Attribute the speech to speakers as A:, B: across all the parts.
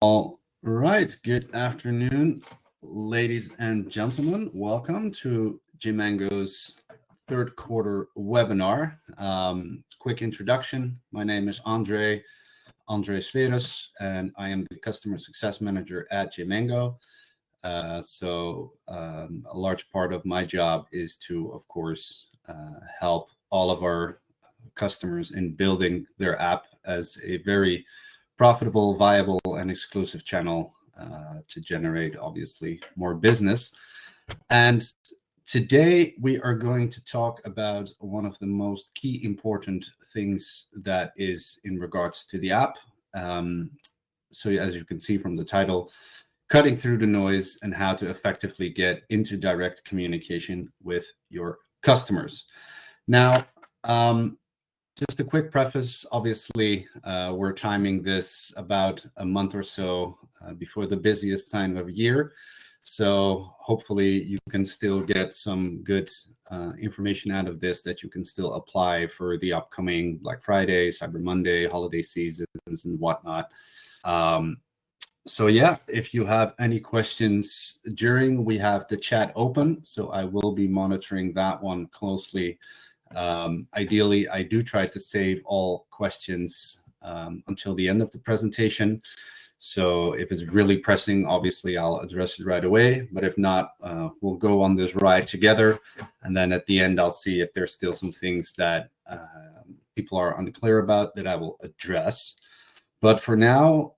A: All right. Good afternoon, ladies and gentlemen. Welcome to Gmango's third quarter webinar. Quick introduction. My name is Andre Sveres, and I am the Customer Success Manager at Gmango. A large part of my job is to, of course, help all of our customers in building their app as a very profitable, viable, and exclusive channel to generate, obviously, more business. And today we are going to talk about one of the most key important things that is in regards to the app. So as you can see from the title, cutting through the noise and how to effectively get into direct communication with your customers. Now, just a quick preface, obviously, we're timing this about a month or so before the busiest time of year. So hopefully you can still get some good information out of this that you can still apply for the upcoming Black Friday, Cyber Monday, holiday seasons and whatnot. So yeah, if you have any questions during, we have the chat open. So I will be monitoring that one closely. Ideally, I do try to save all questions until the end of the presentation. So if it's really pressing, obviously I'll address it right away. But if not, we'll go on this ride together. And then at the end, I'll see if there's still some things that people are unclear about that I will address. But for now,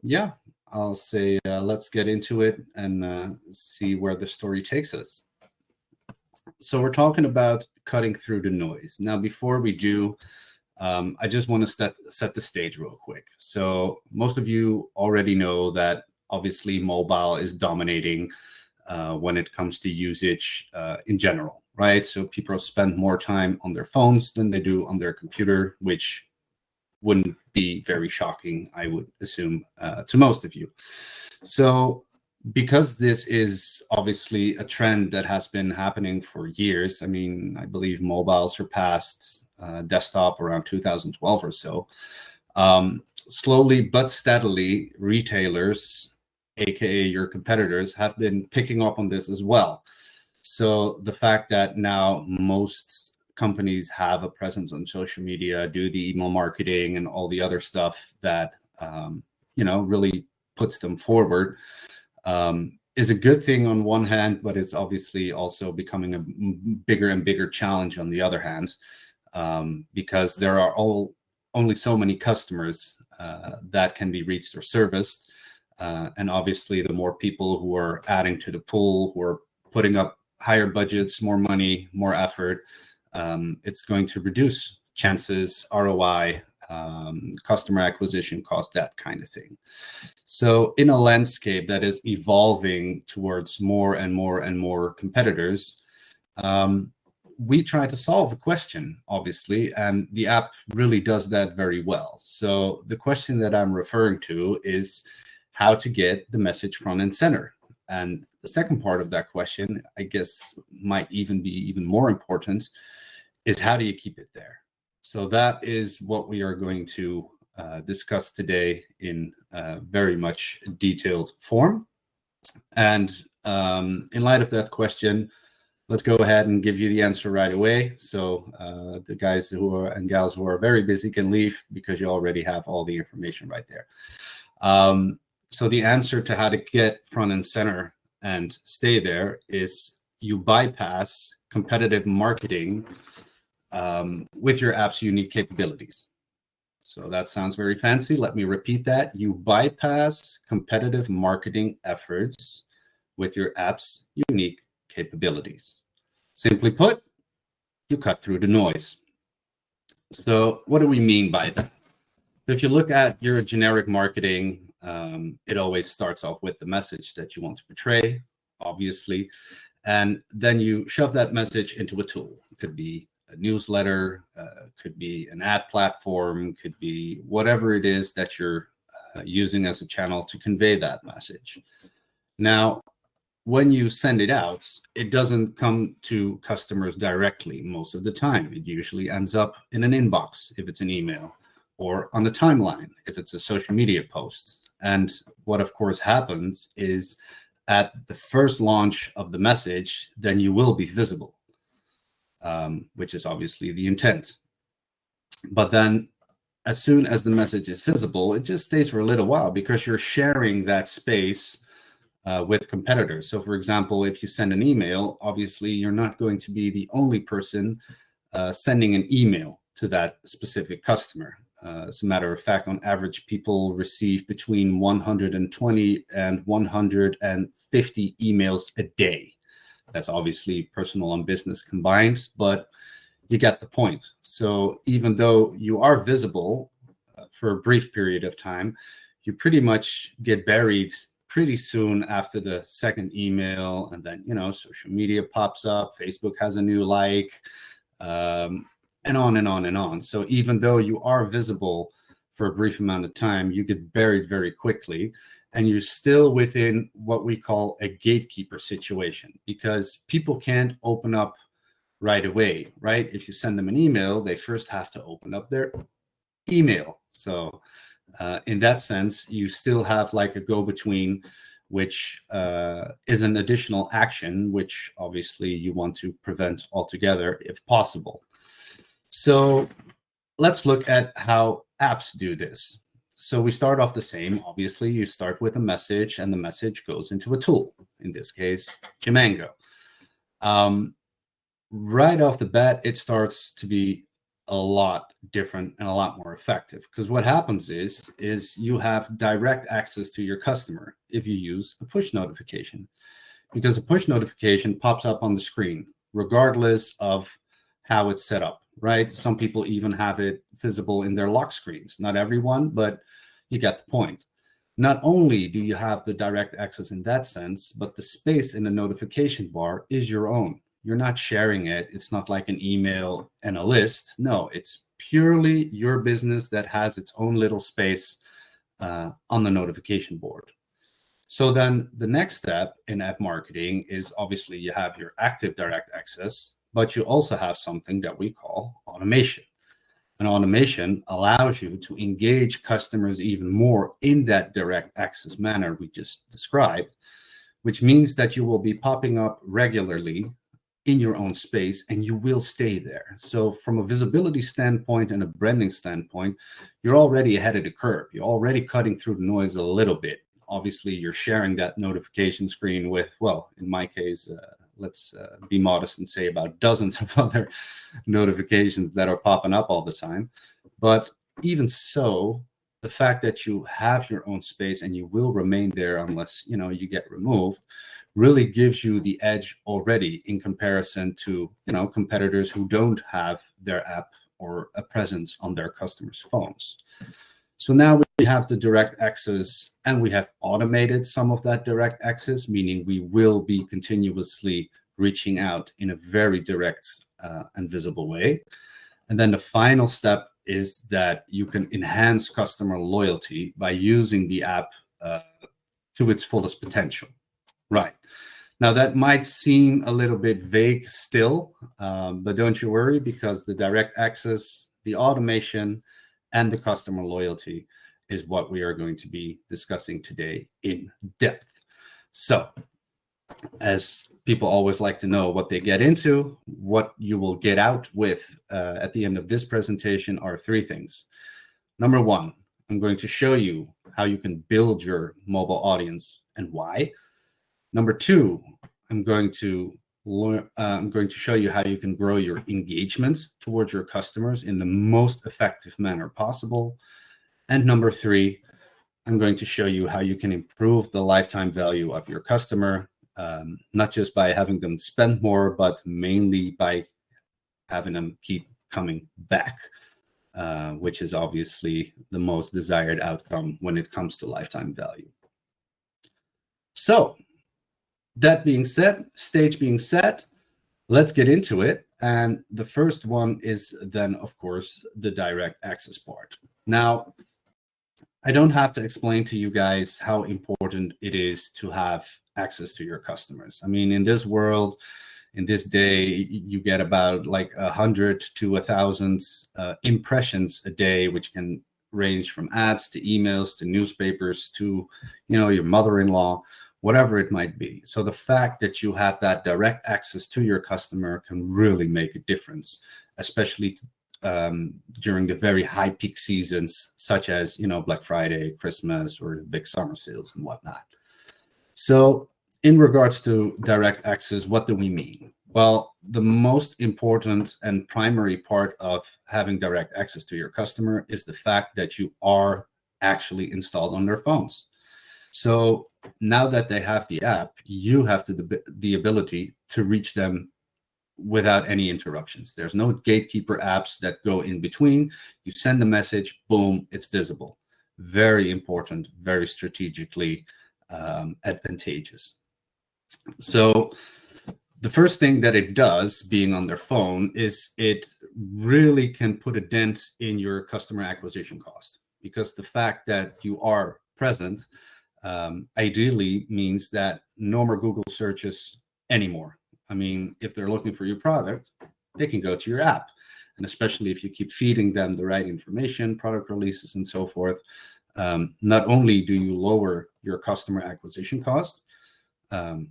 A: yeah, I'll say let's get into it and see where the story takes us. So we're talking about cutting through the noise. Now, before we do, I just want to set the stage real quick. So most of you already know that obviously mobile is dominating when it comes to usage in general, right? So people spend more time on their phones than they do on their computer, which wouldn't be very shocking, I would assume, to most of you. So because this is obviously a trend that has been happening for years, I mean, I believe mobile surpassed desktop around 2012 or so. Slowly but steadily, retailers, aka your competitors, have been picking up on this as well. So the fact that now most companies have a presence on social media, do the email marketing and all the other stuff that really puts them forward, is a good thing on one hand, but it's obviously also becoming a bigger and bigger challenge on the other hand, because there are only so many customers that can be reached or serviced. And obviously, the more people who are adding to the pool, who are putting up higher budgets, more money, more effort, it's going to reduce chances, ROI, customer acquisition cost, that kind of thing. So in a landscape that is evolving towards more and more and more competitors, we try to solve a question, obviously, and the app really does that very well. So the question that I'm referring to is how to get the message front and center. And the second part of that question, I guess, might even be even more important, is how do you keep it there? So that is what we are going to discuss today in very much detailed form. And in light of that question, let's go ahead and give you the answer right away. So the guys and gals who are very busy can leave because you already have all the information right there. So the answer to how to get front and center and stay there is you bypass competitive marketing with your app's unique capabilities. So that sounds very fancy. Let me repeat that. You bypass competitive marketing efforts with your app's unique capabilities. Simply put, you cut through the noise. So what do we mean by that? If you look at your generic marketing, it always starts off with the message that you want to portray, obviously, and then you shove that message into a tool. It could be a newsletter, could be an ad platform, could be whatever it is that you're using as a channel to convey that message. Now, when you send it out, it doesn't come to customers directly most of the time. It usually ends up in an inbox if it's an email, or on the timeline if it's a social media post. And what, of course, happens is at the first launch of the message, then you will be visible, which is obviously the intent. But then as soon as the message is visible, it just stays for a little while because you're sharing that space with competitors. So, for example, if you send an email, obviously you're not going to be the only person sending an email to that specific customer. As a matter of fact, on average, people receive between 120 and 150 emails a day. That's obviously personal and business combined, but you get the point. So even though you are visible for a brief period of time, you pretty much get buried pretty soon after the second email. And then, social media pops up, Facebook has a new like, and on and on and on. So even though you are visible for a brief amount of time, you get buried very quickly, and you're still within what we call a gatekeeper situation, because people can't open up right away, right? If you send them an email, they first have to open up their email. So in that sense, you still have like a go-between, which is an additional action, which obviously you want to prevent altogether if possible. So let's look at how apps do this. So we start off the same. Obviously, you start with a message, and the message goes into a tool, in this case, Gemango. Right off the bat, it starts to be a lot different and a lot more effective, because what happens is you have direct access to your customer if you use a push notification, because a push notification pops up on the screen regardless of how it's set up, right? Some people even have it visible in their lock screens. Not everyone, but you get the point. Not only do you have the direct access in that sense, but the space in the notification bar is your own. You're not sharing it. It's not like an email and a list. No, it's purely your business that has its own little space on the notification board. So then the next step in app marketing is obviously you have your active direct access, but you also have something that we call automation. And automation allows you to engage customers even more in that direct access manner we just described, which means that you will be popping up regularly in your own space, and you will stay there. So from a visibility standpoint and a branding standpoint, you're already ahead of the curve. You're already cutting through the noise a little bit. Obviously, you're sharing that notification screen with, well, in my case, let's be modest and say about dozens of other notifications that are popping up all the time. But even so, the fact that you have your own space and you will remain there unless you get removed really gives you the edge already in comparison to competitors who don't have their app or a presence on their customers' phones. So now we have the direct access, and we have automated some of that direct access, meaning we will be continuously reaching out in a very direct and visible way. And then the final step is that you can enhance customer loyalty by using the app to its fullest potential. Right. Now, that might seem a little bit vague still, but don't you worry, because the direct access, the automation, and the customer loyalty is what we are going to be discussing today in depth. So, as people always like to know what they get into, what you will get out with at the end of this presentation are three things. Number one, I'm going to show you how you can build your mobile audience and why. Number two, I'm going to show you how you can grow your engagement towards your customers in the most effective manner possible. And number three, I'm going to show you how you can improve the lifetime value of your customer, not just by having them spend more, but mainly by having them keep coming back, which is obviously the most desired outcome when it comes to lifetime value. So, that being said, stage being set, let's get into it. And the first one is then, of course, the direct access part. Now, I don't have to explain to you guys how important it is to have access to your customers. I mean, in this world, in this day, you get about like 100 to 1,000 impressions a day, which can range from ads to emails to newspapers to, your mother-in-law, whatever it might be. So the fact that you have that direct access to your customer can really make a difference, especially during the very high peak seasons, such as, Black Friday, Christmas, or the big summer sales and whatnot. So in regards to direct access, what do we mean? Well, the most important and primary part of having direct access to your customer is the fact that you are actually installed on their phones. So now that they have the app, you have the ability to reach them without any interruptions. There's no gatekeeper apps that go in between. You send the message, boom, it's visible. Very important, very strategically advantageous. So the first thing that it does, being on their phone, is it really can put a dent in your customer acquisition cost, because the fact that you are present ideally means that no more Google searches anymore. I mean, if they're looking for your product, they can go to your app. And especially if you keep feeding them the right information, product releases, and so forth, not only do you lower your customer acquisition cost,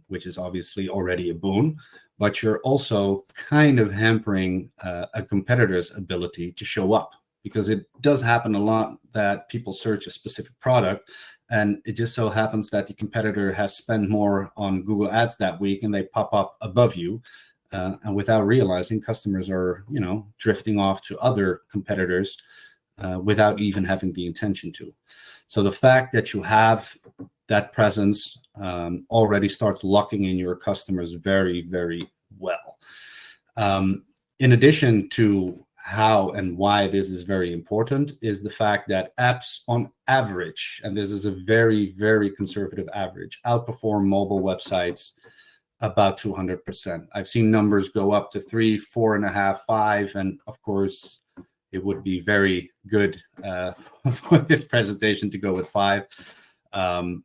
A: which is obviously already a boon, but you're also kind of hampering a competitor's ability to show up, because it does happen a lot that people search a specific product, and it just so happens that the competitor has spent more on Google Ads that week, and they pop up above you, and without realizing, customers are, drifting off to other competitors without even having the intention to. So the fact that you have that presence already starts locking in your customers very, very well. In addition to how and why this is very important is the fact that apps on average, and this is a very, very conservative average, outperform mobile websites about 200%. I've seen numbers go up to 3, 4.5, 5, and of course, it would be very good for this presentation to go with 5.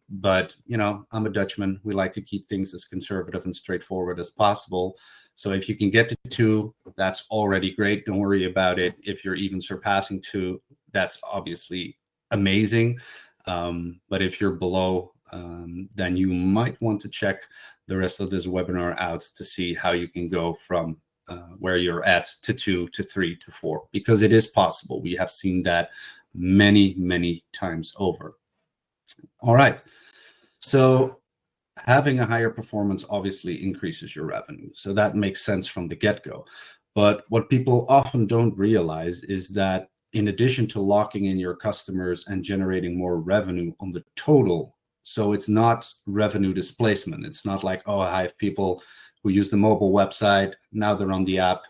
A: But, I'm a Dutchman. We like to keep things as conservative and straightforward as possible. So if you can get to 2, that's already great. Don't worry about it. If you're even surpassing 2, that's obviously amazing. But if you're below, then you might want to check the rest of this webinar out to see how you can go from where you're at to 2 to 3 to 4, because it is possible. We have seen that many, many times over. All right. So having a higher performance obviously increases your revenue. So that makes sense from the get-go. But what people often don't realize is that in addition to locking in your customers and generating more revenue on the total, so it's not revenue displacement. It's not like, oh, I have people who use the mobile website, now they're on the app,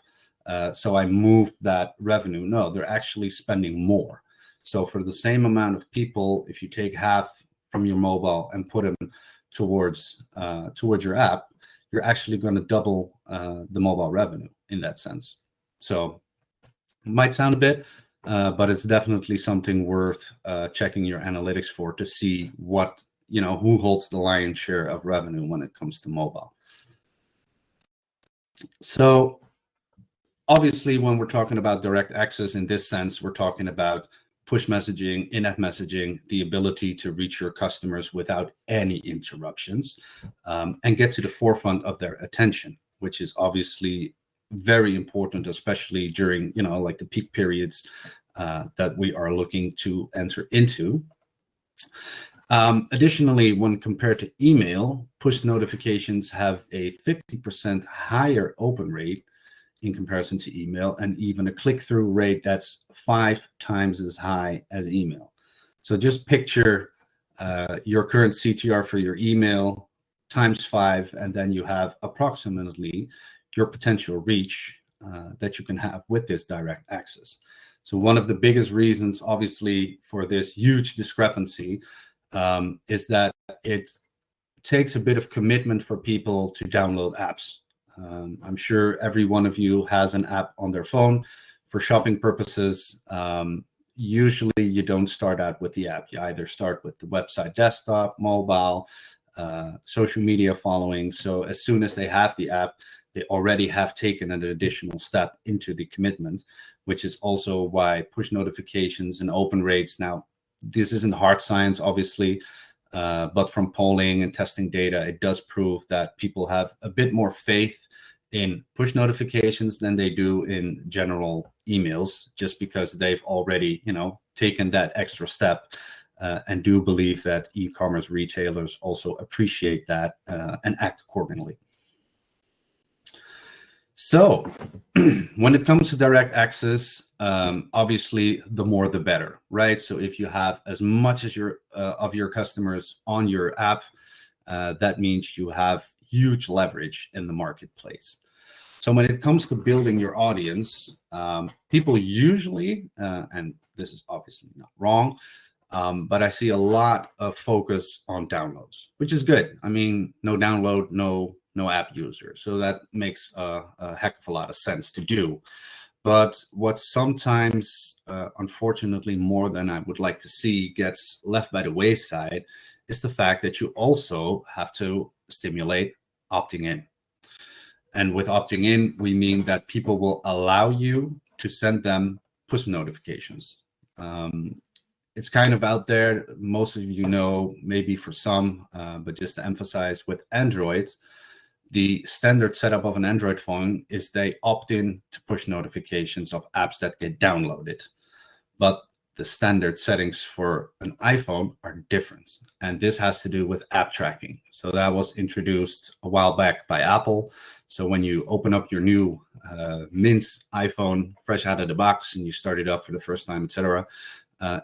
A: so I moved that revenue. No, they're actually spending more. So for the same amount of people, if you take half from your mobile and put them towards your app, you're actually going to double the mobile revenue in that sense. So it might sound a bit, but it's definitely something worth checking your analytics for, to see what, who holds the lion's share of revenue when it comes to mobile. So obviously, when we're talking about direct access in this sense, we're talking about push messaging, in-app messaging, the ability to reach your customers without any interruptions, and get to the forefront of their attention, which is obviously very important, especially during, like the peak periods that we are looking to enter into. Additionally, when compared to email, push notifications have a 50% higher open rate in comparison to email, and even a click-through rate that's 5 times as high as email. So just picture your current CTR for your email times 5, and then you have approximately your potential reach that you can have with this direct access. So one of the biggest reasons, obviously, for this huge discrepancy is that it takes a bit of commitment for people to download apps. I'm sure every one of you has an app on their phone for shopping purposes. Usually you don't start out with the app. You either start with the website desktop, mobile, social media following. So as soon as they have the app, they already have taken an additional step into the commitment, which is also why push notifications and open rates. Now, this isn't hard science, obviously, but from polling and testing data, it does prove that people have a bit more faith in push notifications than they do in general emails, just because they've already, taken that extra step, and do believe that e-commerce retailers also appreciate that and act accordingly. So when it comes to direct access, obviously the more the better, right? So if you have as much as of your customers on your app, that means you have huge leverage in the marketplace. So when it comes to building your audience, people usually, and this is obviously not wrong, but I see a lot of focus on downloads, which is good. I mean, no download, no app user. So that makes a heck of a lot of sense to do. But what sometimes, unfortunately, more than I would like to see, gets left by the wayside is the fact that you also have to stimulate opting in. And with opting in, we mean that people will allow you to send them push notifications. It's kind of out there. Most of you know, maybe for some, but just to emphasize, with Android, the standard setup of an Android phone is they opt in to push notifications of apps that get downloaded. But the standard settings for an iPhone are different. And this has to do with app tracking. So that was introduced a while back by Apple. So when you open up your new Mint iPhone fresh out of the box and you start it up for the first time, etc.,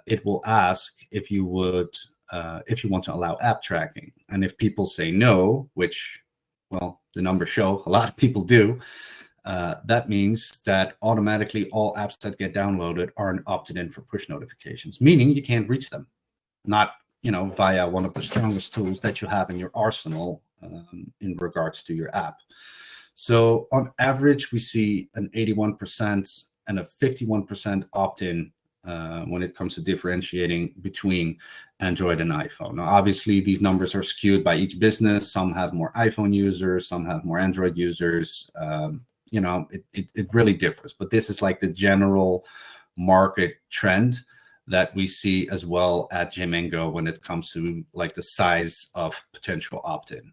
A: it will ask if you want to allow app tracking. And if people say no, which, well, the numbers show a lot of people do, that means that automatically all apps that get downloaded aren't opted in for push notifications, meaning you can't reach them, not via one of the strongest tools that you have in your arsenal in regards to your app. So on average, we see an 81% and a 51% opt-in when it comes to differentiating between Android and iPhone. Now, obviously, these numbers are skewed by each business. Some have more iPhone users, some have more Android users. It really differs. But this is like the general market trend that we see as well at Gmingo when it comes to like the size of potential opt-in.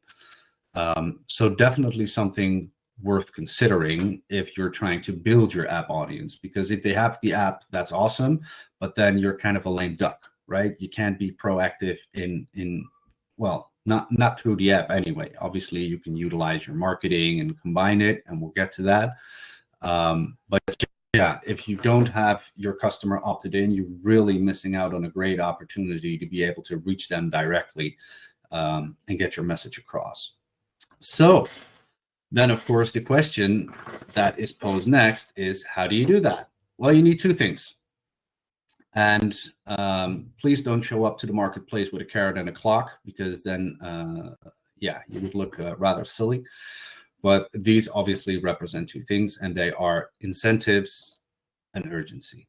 A: So definitely something worth considering if you're trying to build your app audience, because if they have the app, that's awesome, but then you're kind of a lame duck, right? You can't be proactive not through the app anyway. Obviously, you can utilize your marketing and combine it, and we'll get to that. But yeah, if you don't have your customer opted in, you're really missing out on a great opportunity to be able to reach them directly and get your message across. So then, of course, the question that is posed next is, how do you do that? Well, you need two things. And please don't show up to the marketplace with a carrot and a clock, because then, you would look rather silly. But these obviously represent two things, and they are incentives and urgency.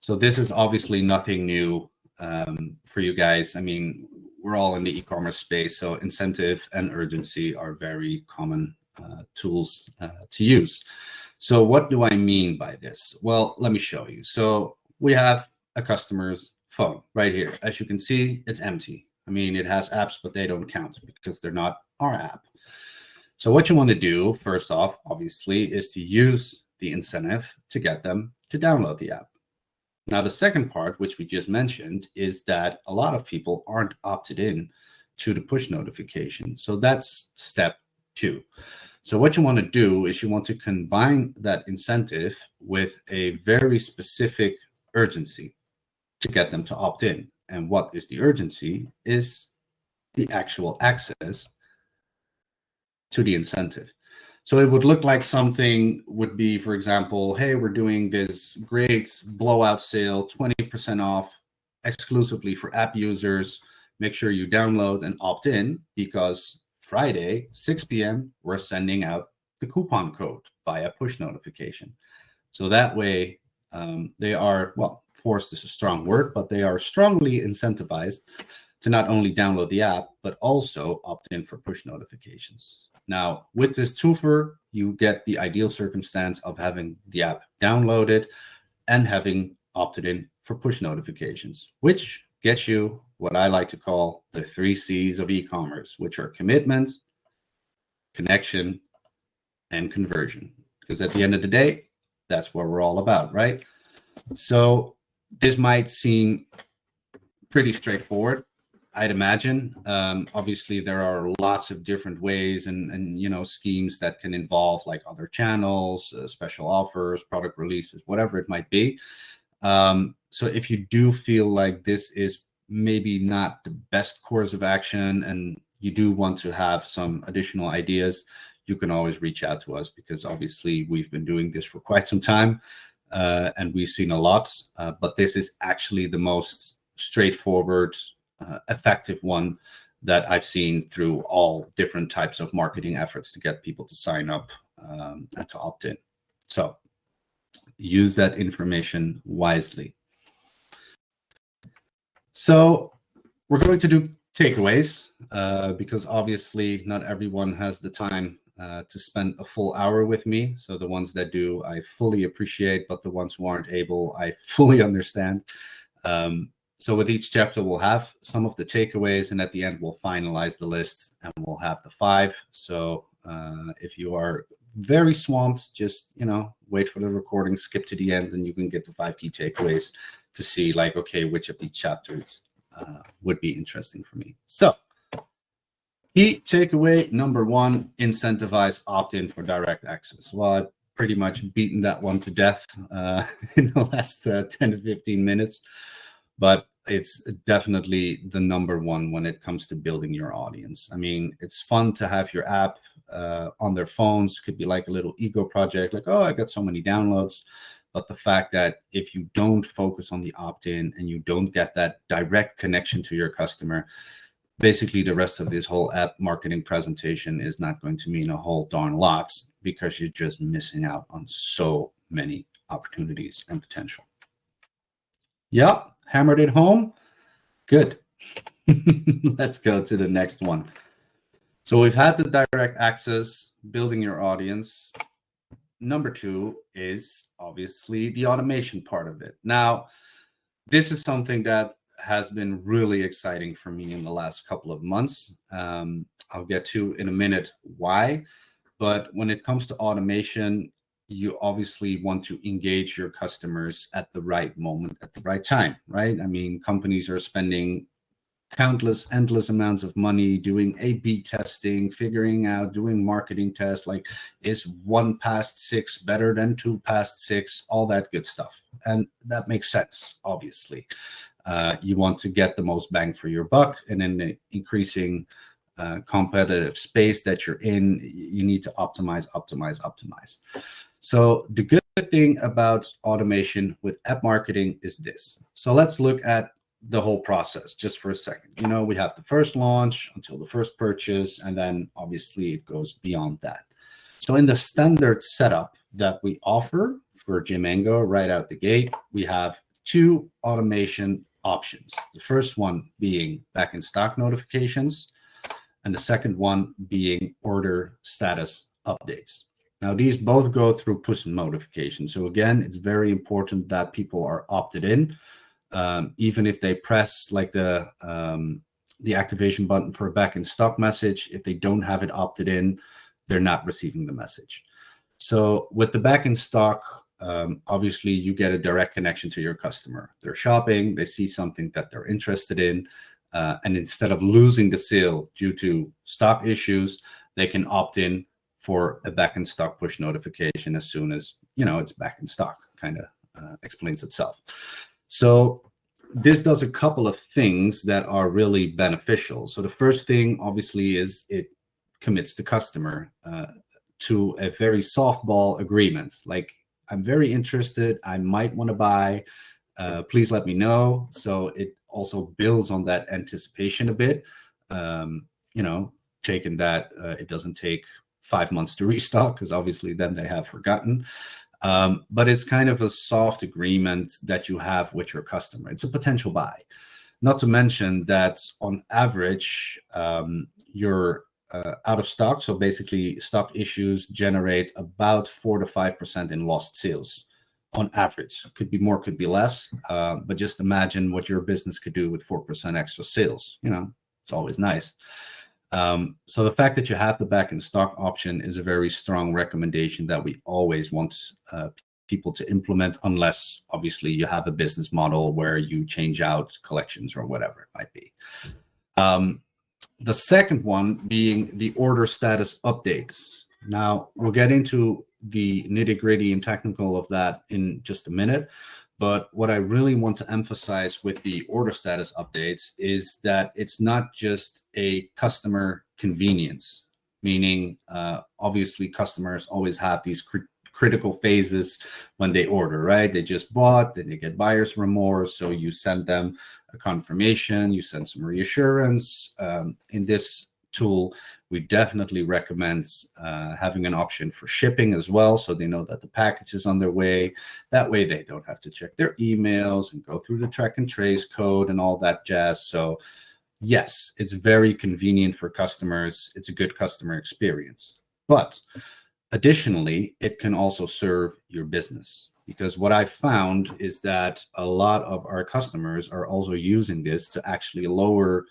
A: So this is obviously nothing new for you guys. I mean, we're all in the e-commerce space, so incentive and urgency are very common tools to use. So what do I mean by this? Well, let me show you. So we have a customer's phone right here. As you can see, it's empty. I mean, it has apps, but they don't count because they're not our app. So what you want to do, first off, obviously, is to use the incentive to get them to download the app. Now, the second part, which we just mentioned, is that a lot of people aren't opted in to the push notification. So that's step 2. So what you want to do is you want to combine that incentive with a very specific urgency to get them to opt in. And what is the urgency is the actual access to the incentive. So it would look like something would be, for example, hey, we're doing this great blowout sale, 20% off exclusively for app users. Make sure you download and opt in, because Friday, 6 p.m., we're sending out the coupon code via push notification. So that way they are, well, forced is a strong word, but they are strongly incentivized to not only download the app, but also opt in for push notifications. Now, with this twofer, you get the ideal circumstance of having the app downloaded and having opted in for push notifications, which gets you what I like to call the 3 C's of e-commerce, which are commitment, connection, and conversion. Because at the end of the day, that's what we're all about, right? So this might seem pretty straightforward, I'd imagine. Obviously, there are lots of different ways and schemes that can involve like other channels, special offers, product releases, whatever it might be. So if you do feel like this is maybe not the best course of action and you do want to have some additional ideas, you can always reach out to us, because obviously we've been doing this for quite some time and we've seen a lot, but this is actually the most straightforward, effective one that I've seen through all different types of marketing efforts to get people to sign up and to opt in. So use that information wisely. So we're going to do takeaways because obviously not everyone has the time to spend a full hour with me. So the ones that do, I fully appreciate, but the ones who aren't able, I fully understand. So with each chapter, we'll have some of the takeaways, and at the end, we'll finalize the list and we'll have the 5. So if you are very swamped, just, wait for the recording, skip to the end, and you can get the 5 key takeaways to see like, okay, which of these chapters would be interesting for me. So key takeaway number 1, incentivize opt-in for direct access. Well, I've pretty much beaten that one to death in the last 10 to 15 minutes. But it's definitely the number 1 when it comes to building your audience. I mean, it's fun to have your app on their phones. Could be like a little ego project, like, oh, I got so many downloads. But the fact that if you don't focus on the opt-in and you don't get that direct connection to your customer, basically the rest of this whole app marketing presentation is not going to mean a whole darn lot, because you're just missing out on so many opportunities and potential. Yeah. Hammered it home? Good. Let's go to the next one. So we've had the direct access, building your audience. Number 2 is obviously the automation part of it. Now, this is something that has been really exciting for me in the last couple of months. I'll get to in a minute why. But when it comes to automation, you obviously want to engage your customers at the right moment, at the right time, right? I mean, companies are spending endless amounts of money doing A/B testing, figuring out, doing marketing tests, like, is 1 past 6 better than 2 past 6, all that good stuff. And that makes sense, obviously. You want to get the most bang for your buck, and in the increasing competitive space that you're in, you need to optimize. So the good thing about automation with app marketing is this. So let's look at the whole process just for a second. We have the first launch until the first purchase, and then obviously it goes beyond that. So in the standard setup that we offer for Gymmango right out the gate, we have 2 automation options. The first one being back in stock notifications, and the second one being order status updates. Now, these both go through push notifications. So again, it's very important that people are opted in, even if they press like the activation button for a back in stock message. If they don't have it opted in, they're not receiving the message. So with the back in stock, obviously you get a direct connection to your customer. They're shopping, they see something that they're interested in, and instead of losing the sale due to stock issues, they can opt in for a back in stock push notification as soon as it's back in stock. Kind of explains itself. So this does a couple of things that are really beneficial. So the first thing obviously is it commits the customer to a very softball agreement, like, I'm very interested, I might want to buy, please let me know. So it also builds on that anticipation a bit, taking that it doesn't take 5 months to restock, because obviously then they have forgotten. But it's kind of a soft agreement that you have with your customer. It's a potential buy. Not to mention that on average, your out of stock. So basically, stock issues generate about 4 to 5% in lost sales on average. Could be more, could be less, but just imagine what your business could do with 4% extra sales. It's always nice. So the fact that you have the back in stock option is a very strong recommendation that we always want people to implement, unless obviously you have a business model where you change out collections or whatever it might be. The second one being the order status updates. Now we'll get into the nitty-gritty and technical of that in just a minute. But what I really want to emphasize with the order status updates is that it's not just a customer convenience, meaning obviously customers always have these critical phases when they order, right? They just bought, then they get buyer's remorse. So you send them a confirmation, you send some reassurance. In this tool, we definitely recommend having an option for shipping as well, so they know that the package is on their way. That way they don't have to check their emails and go through the track and trace code and all that jazz. So yes, it's very convenient for customers. It's a good customer experience. But additionally, it can also serve your business, because what I found is that a lot of our customers are also using this to actually lower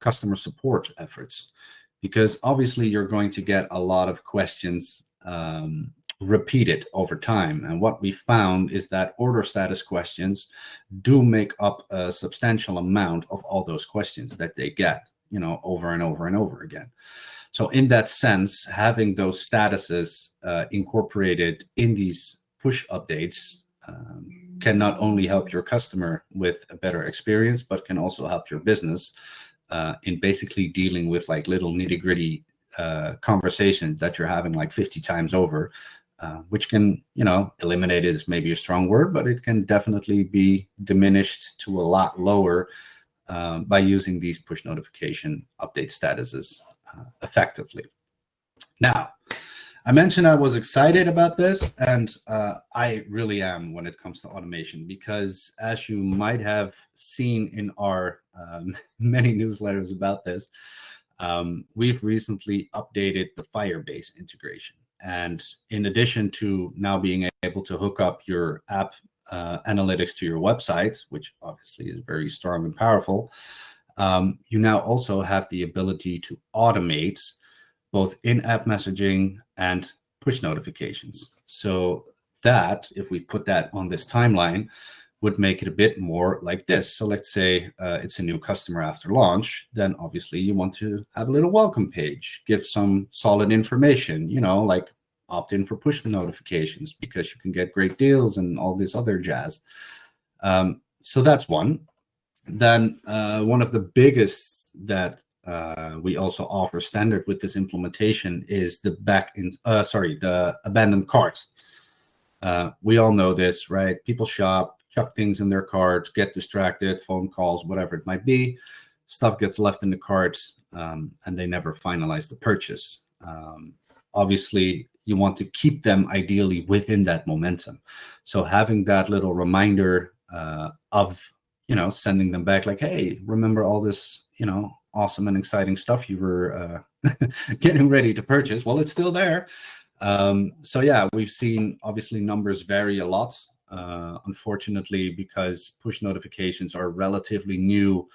A: customer support efforts, because obviously you're going to get a lot of questions repeated over time. And what we found is that order status questions do make up a substantial amount of all those questions that they get, over and over and over again. So in that sense, having those statuses incorporated in these push updates can not only help your customer with a better experience, but can also help your business in basically dealing with like little nitty-gritty conversations that you're having like 50 times over, which can, eliminate is maybe a strong word, but it can definitely be diminished to a lot lower by using these push notification update statuses effectively. Now, I mentioned I was excited about this, and I really am when it comes to automation, because as you might have seen in our many newsletters about this, we've recently updated the Firebase integration. And in addition to now being able to hook up your app analytics to your website, which obviously is very strong and powerful, you now also have the ability to automate both in-app messaging and push notifications. So that, if we put that on this timeline, would make it a bit more like this. So let's say it's a new customer after launch, then obviously you want to have a little welcome page, give some solid information, like opt in for push notifications because you can get great deals and all this other jazz. So that's one. Then one of the biggest that we also offer standard with this implementation is the the abandoned cart. We all know this, right? People shop, chuck things in their carts, get distracted, phone calls, whatever it might be. Stuff gets left in the cart, and they never finalize the purchase. Obviously, you want to keep them ideally within that momentum. So having that little reminder of, sending them back like, hey, remember all this, awesome and exciting stuff you were getting ready to purchase? Well, it's still there. So yeah, we've seen obviously numbers vary a lot. Unfortunately, because push notifications are relatively new,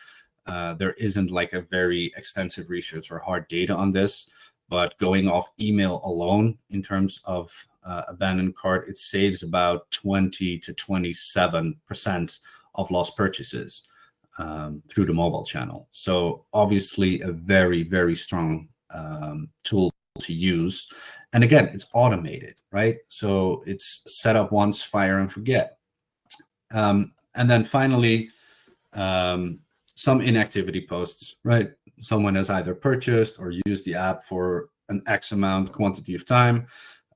A: there isn't like a very extensive research or hard data on this. But going off email alone, in terms of abandoned cart, it saves about 20 to 27% of lost purchases through the mobile channel. So obviously a very, very strong tool to use. And again, it's automated, right? So it's set up once, fire and forget. And then finally, some inactivity posts, right? Someone has either purchased or used the app for an X amount quantity of time,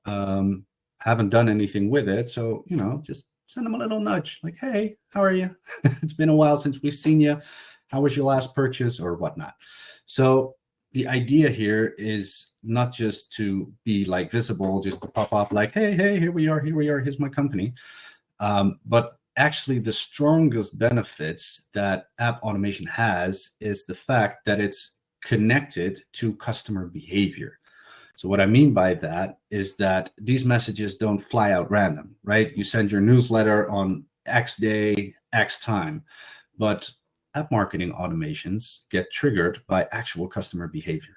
A: haven't done anything with it. So, just send them a little nudge like, hey, how are you? It's been a while since we've seen you. How was your last purchase or whatnot? So the idea here is not just to be like visible, just to pop up like, hey, here we are, here's my company. But actually the strongest benefits that app automation has is the fact that it's connected to customer behavior. So what I mean by that is that these messages don't fly out random, right? You send your newsletter on X day, X time, but app marketing automations get triggered by actual customer behavior.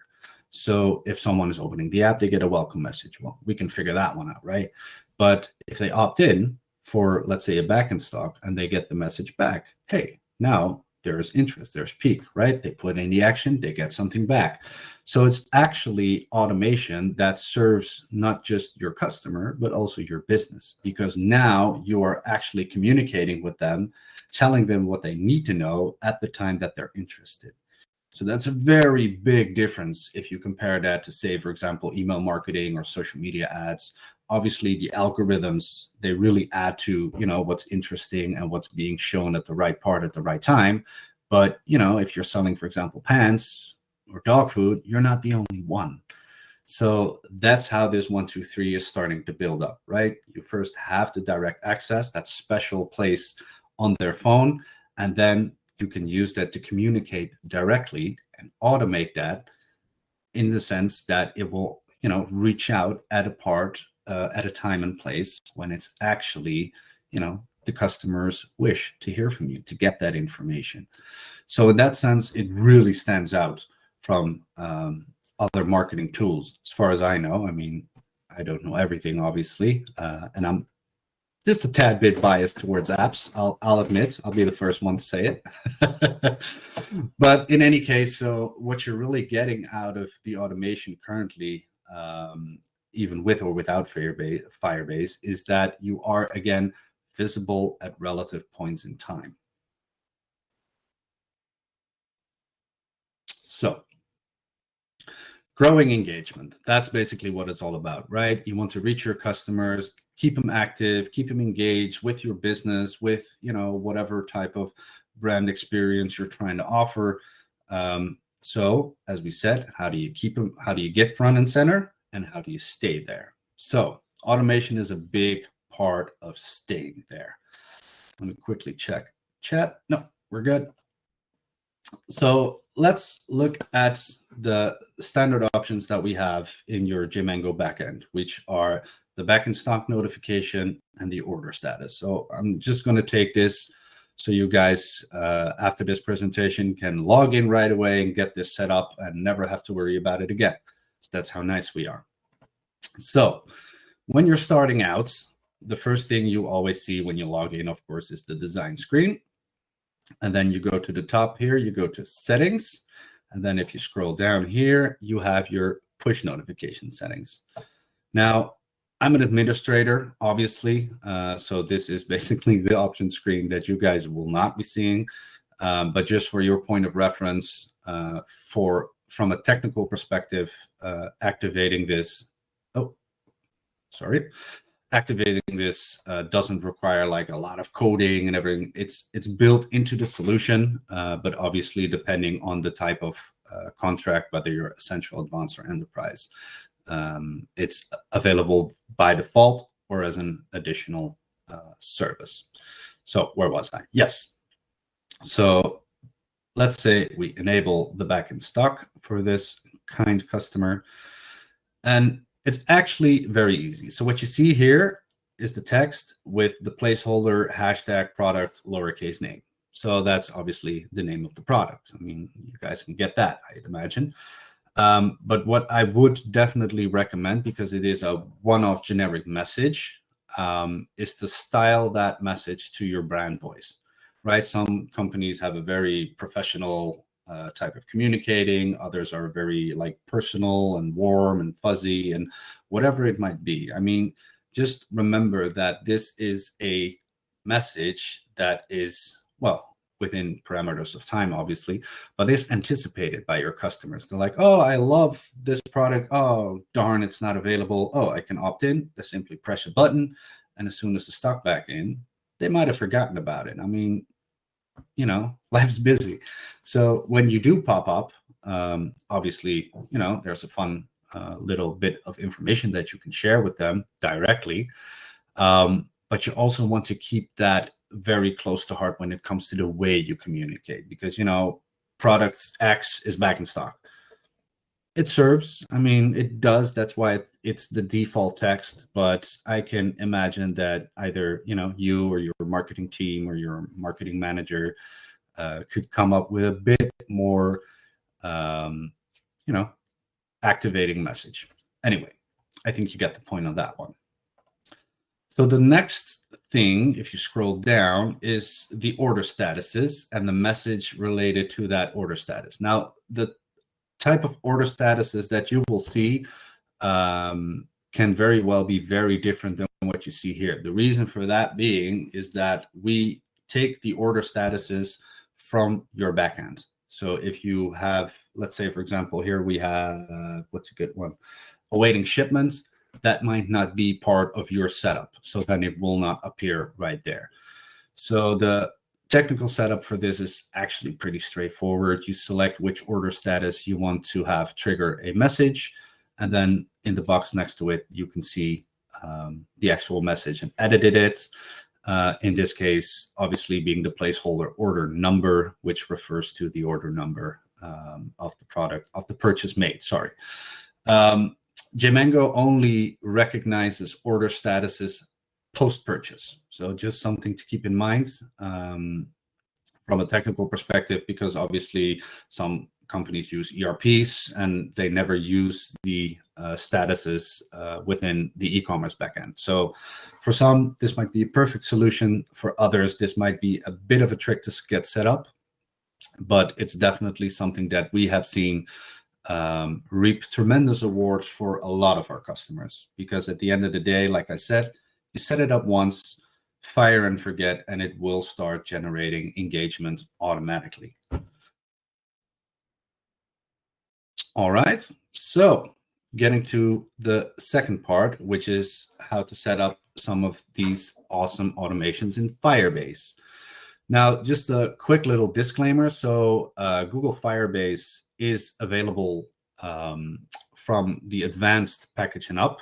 A: So if someone is opening the app, they get a welcome message. Well, we can figure that one out, right? But if they opt in for, let's say, a back in stock and they get the message back, hey, now there's interest, there's peak, right? They put in the action, they get something back. So it's actually automation that serves not just your customer, but also your business, because now you are actually communicating with them, telling them what they need to know at the time that they're interested. So that's a very big difference if you compare that to, say, for example, email marketing or social media ads. Obviously, the algorithms, they really add to, what's interesting and what's being shown at the right part at the right time. But, if you're selling, for example, pants or dog food, you're not the only one. So that's how this 1, 2, 3 is starting to build up, right? You first have the direct access, that special place on their phone, and then you can use that to communicate directly and automate that in the sense that it will, reach out at a time and place when it's actually, the customer's wish to hear from you, to get that information. So in that sense, it really stands out from other marketing tools, as far as I know. I mean, I don't know everything, obviously, and I'm just a tad bit biased towards apps. I'll admit, I'll be the first one to say it. But in any case, so what you're really getting out of the automation currently, even with or without Firebase, is that you are, again, visible at relative points in time. So growing engagement, that's basically what it's all about, right? You want to reach your customers, keep them active, keep them engaged with your business, with, whatever type of brand experience you're trying to offer. So as we said, how do you keep them? How do you get front and center? And how do you stay there? So automation is a big part of staying there. Let me quickly check chat. No, we're good. So let's look at the standard options that we have in your Gmango backend, which are the back in stock notification and the order status. So I'm just going to take this so you guys, after this presentation, can log in right away and get this set up and never have to worry about it again. So that's how nice we are. So when you're starting out, the first thing you always see when you log in, of course, is the design screen. And then you go to the top here, you go to settings. And then if you scroll down here, you have your push notification settings. Now, I'm an administrator, obviously. So this is basically the option screen that you guys will not be seeing. But just for your point of reference, from a technical perspective, activating this, activating this doesn't require like a lot of coding and everything. It's built into the solution, but obviously depending on the type of contract, whether you're essential, advanced, or enterprise, it's available by default or as an additional service. So where was I? Yes. So let's say we enable the back in stock for this kind customer, and it's actually very easy. So what you see here is the text with the placeholder hashtag product lowercase name. So that's obviously the name of the product. I mean, you guys can get that, I'd imagine. But what I would definitely recommend, because it is a one-off generic message, is to style that message to your brand voice, right? Some companies have a very professional type of communicating. Others are very like personal and warm and fuzzy and whatever it might be. I mean, just remember that this is a message that is, well, within parameters of time, obviously, but is anticipated by your customers. They're like, oh, I love this product. Oh, darn, it's not available. Oh, I can opt in. They simply press a button. And as soon as the stock back in, they might have forgotten about it. I mean, life's busy. So when you do pop up, obviously, there's a fun little bit of information that you can share with them directly. But you also want to keep that very close to heart when it comes to the way you communicate, because, product X is back in stock. It serves. I mean, it does. That's why it's the default text. But I can imagine that either you or your marketing team or your marketing manager could come up with a bit more, activating message. Anyway, I think you get the point on that one. So the next thing, if you scroll down, is the order statuses and the message related to that order status. Now, the type of order statuses that you will see can very well be very different than what you see here. The reason for that being is that we take the order statuses from your backend. So if you have, let's say, for example, here we have, what's a good one? Awaiting shipments. That might not be part of your setup. So then it will not appear right there. So the technical setup for this is actually pretty straightforward. You select which order status you want to have trigger a message. And then in the box next to it, you can see the actual message and edited it. In this case, obviously being the placeholder order number, which refers to the order number of the product, of the purchase made, sorry. Gmango only recognizes order statuses post-purchase. So just something to keep in mind from a technical perspective, because obviously some companies use ERPs and they never use the statuses within the e-commerce backend. So for some, this might be a perfect solution. For others, this might be a bit of a trick to get set up, but it's definitely something that we have seen reap tremendous awards for a lot of our customers, because at the end of the day, like I said, you set it up once, fire and forget, and it will start generating engagement automatically. All right, so getting to the second part, which is how to set up some of these awesome automations in Firebase. Now, just a quick little disclaimer. So Google Firebase is available from the advanced package and up.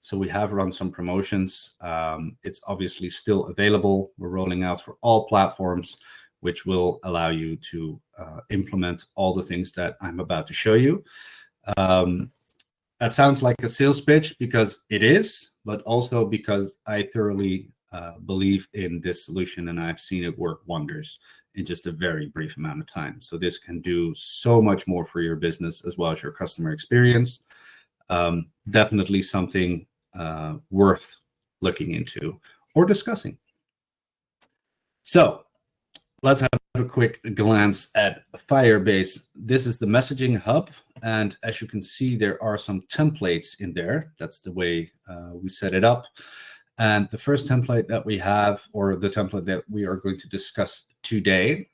A: So we have run some promotions. It's obviously still available. We're rolling out for all platforms, which will allow you to implement all the things that I'm about to show you. That sounds like a sales pitch, because it is, but also because I thoroughly believe in this solution, and I've seen it work wonders in just a very brief amount of time. So this can do so much more for your business as well as your customer experience. Definitely something worth looking into or discussing. So let's have a quick glance at Firebase. This is the messaging hub, and as you can see, there are some templates in there. That's the way we set it up. And the first template that we have, or the template that we are going to discuss today,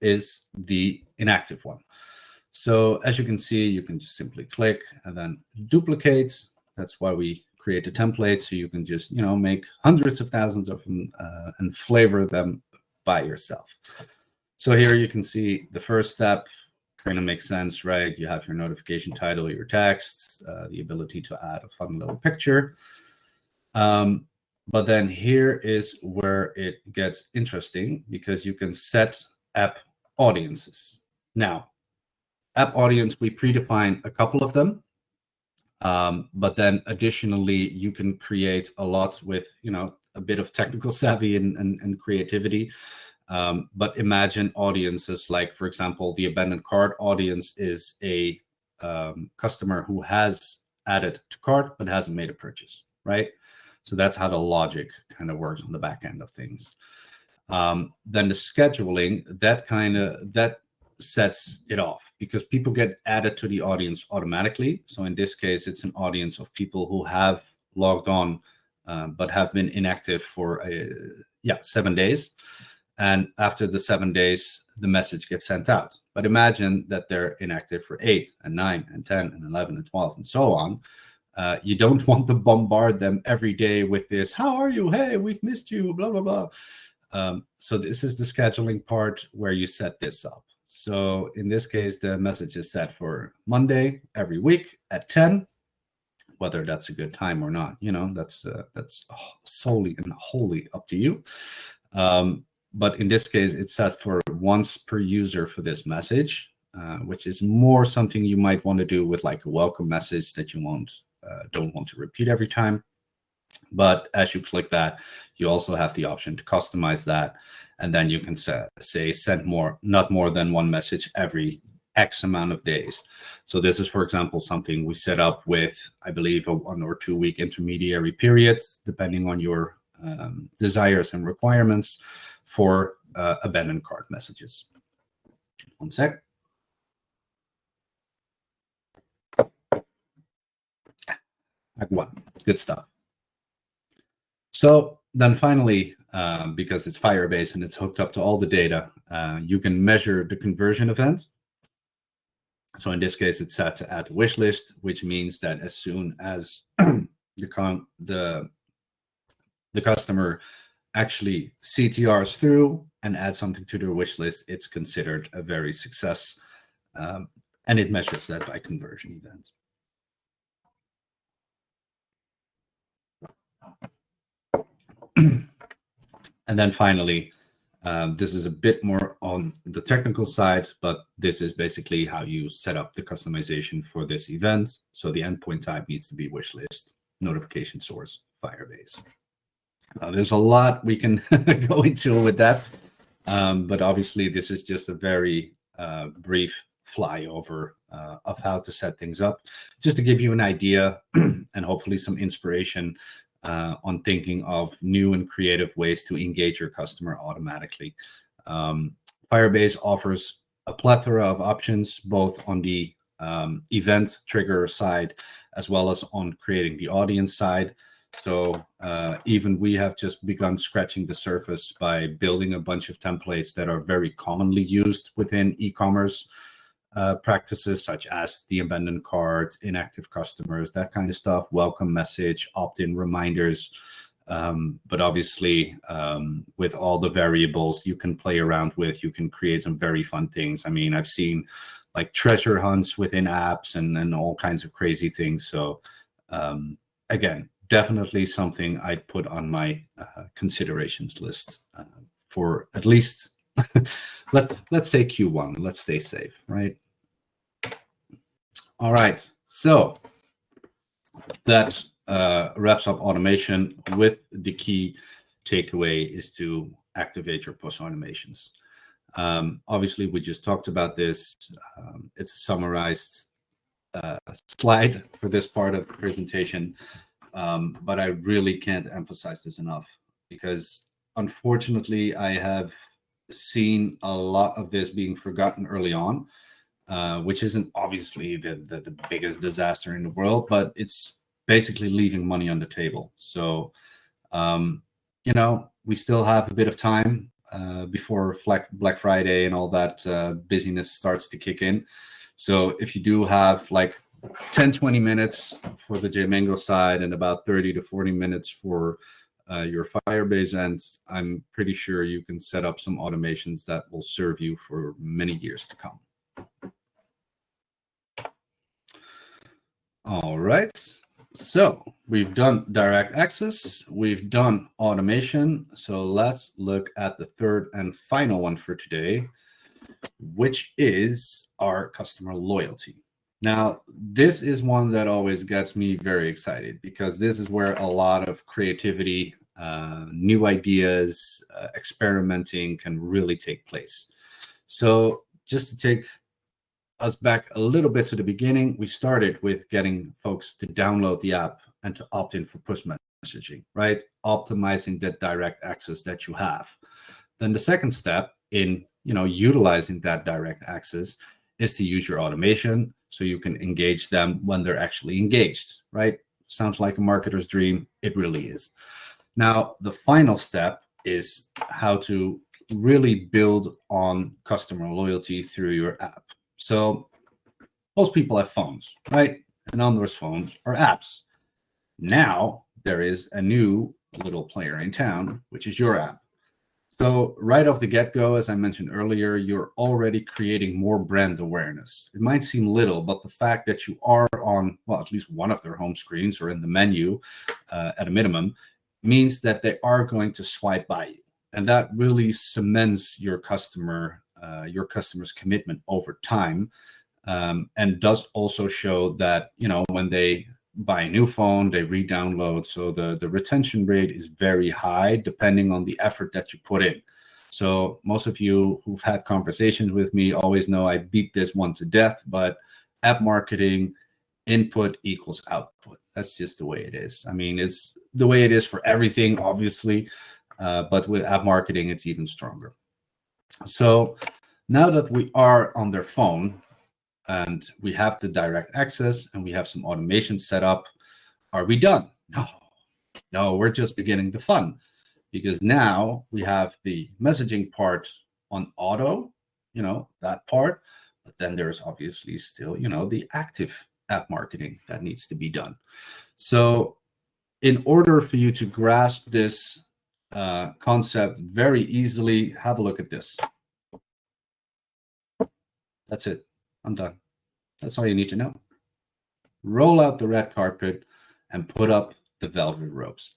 A: is the inactive one. So as you can see, you can just simply click and then duplicate. That's why we create a template, so you can just make hundreds of thousands of them and flavor them by yourself. So here you can see the first step kind of makes sense, right? You have your notification title, your text, the ability to add a fun little picture. But then here is where it gets interesting, because you can set app audiences. Now, app audience, we predefine a couple of them. But then additionally, you can create a lot with, a bit of technical savvy and creativity. But imagine audiences like, for example, the abandoned cart audience is a customer who has added to cart but hasn't made a purchase, right? So that's how the logic kind of works on the back end of things. Then the scheduling, that sets it off, because people get added to the audience automatically. So in this case, it's an audience of people who have logged on but have been inactive for 7 days. And after the 7 days, the message gets sent out. But imagine that they're inactive for 8 and 9 and 10 and 11 and 12 and so on. You don't want to bombard them every day with this, how are you? Hey, we've missed you, blah, blah, blah. So this is the scheduling part where you set this up. So in this case, the message is set for Monday every week at 10. Whether that's a good time or not, that's solely and wholly up to you. but in this case, it's set for once per user for this message, which is more something you might want to do with like a welcome message that you don't want to repeat every time. But as you click that, you also have the option to customize that. And then you can say send not more than one message every X amount of days. So this is, for example, something we set up with, I believe, a 1 or 2 week intermediary period, depending on your desires and requirements for abandoned cart messages. One sec. Good stuff. So then finally, because it's Firebase and it's hooked up to all the data, you can measure the conversion event. So in this case, it's set to add to wish list, which means that as soon as the customer actually CTRs through and adds something to their wish list, it's considered a very success, and it measures that by conversion event. And then finally, this is a bit more on the technical side, but this is basically how you set up the customization for this event. So the endpoint type needs to be wish list, notification source, Firebase. There's a lot we can go into with that, but obviously this is just a very brief flyover of how to set things up, just to give you an idea and hopefully some inspiration on thinking of new and creative ways to engage your customer automatically. Firebase offers a plethora of options, both on the event trigger side, as well as on creating the audience side. So even we have just begun scratching the surface by building a bunch of templates that are very commonly used within e-commerce practices, such as the abandoned cart, inactive customers, that kind of stuff, welcome message, opt-in reminders. But obviously, with all the variables you can play around with, you can create some very fun things. I mean, I've seen like treasure hunts within apps and all kinds of crazy things. So again, definitely something I'd put on my considerations list for at least, let's say Q1. Let's stay safe, right? All right, so that wraps up automation with the key takeaway is to activate your push automations. Obviously, we just talked about this. It's a summarized slide for this part of the presentation, but I really can't emphasize this enough, because unfortunately, I have seen a lot of this being forgotten early on, which isn't obviously the biggest disaster in the world, but it's basically leaving money on the table. So, you know, we still have a bit of time before Black Friday and all that busyness starts to kick in. So if you do have like 10-20 minutes for the JMango side and about 30 to 40 minutes for your Firebase end, I'm pretty sure you can set up some automations that will serve you for many years to come. All right, so we've done direct access, we've done automation. So let's look at the third and final one for today, which is our customer loyalty. Now, this is one that always gets me very excited, because this is where a lot of creativity, new ideas, experimenting can really take place. So just to take us back a little bit to the beginning, we started with getting folks to download the app and to opt in for push messaging, right? Optimizing that direct access that you have. Then the second step in, utilizing that direct access is to use your automation so you can engage them when they're actually engaged, right? Sounds like a marketer's dream. It really is. Now, the final step is how to really build on customer loyalty through your app. So most people have phones, right? And on those phones are apps. Now there is a new little player in town, which is your app. So right off the get-go, as I mentioned earlier, you're already creating more brand awareness. It might seem little, but the fact that you are on, well, at least one of their home screens or in the menu at a minimum, means that they are going to swipe by you. And that really cements your customer's commitment over time, and does also show that, when they buy a new phone, they re-download. So the retention rate is very high depending on the effort that you put in. So most of you who've had conversations with me always know I beat this one to death, but app marketing, input equals output. That's just the way it is. I mean, it's the way it is for everything, obviously, but with app marketing, it's even stronger. So now that we are on their phone and we have the direct access and we have some automation set up, are we done? No, we're just beginning the fun, because now we have the messaging part on auto, that part, but then there's obviously still, the active app marketing that needs to be done. So in order for you to grasp this concept very easily, have a look at this. That's it. I'm done. That's all you need to know. Roll out the red carpet and put up the velvet ropes.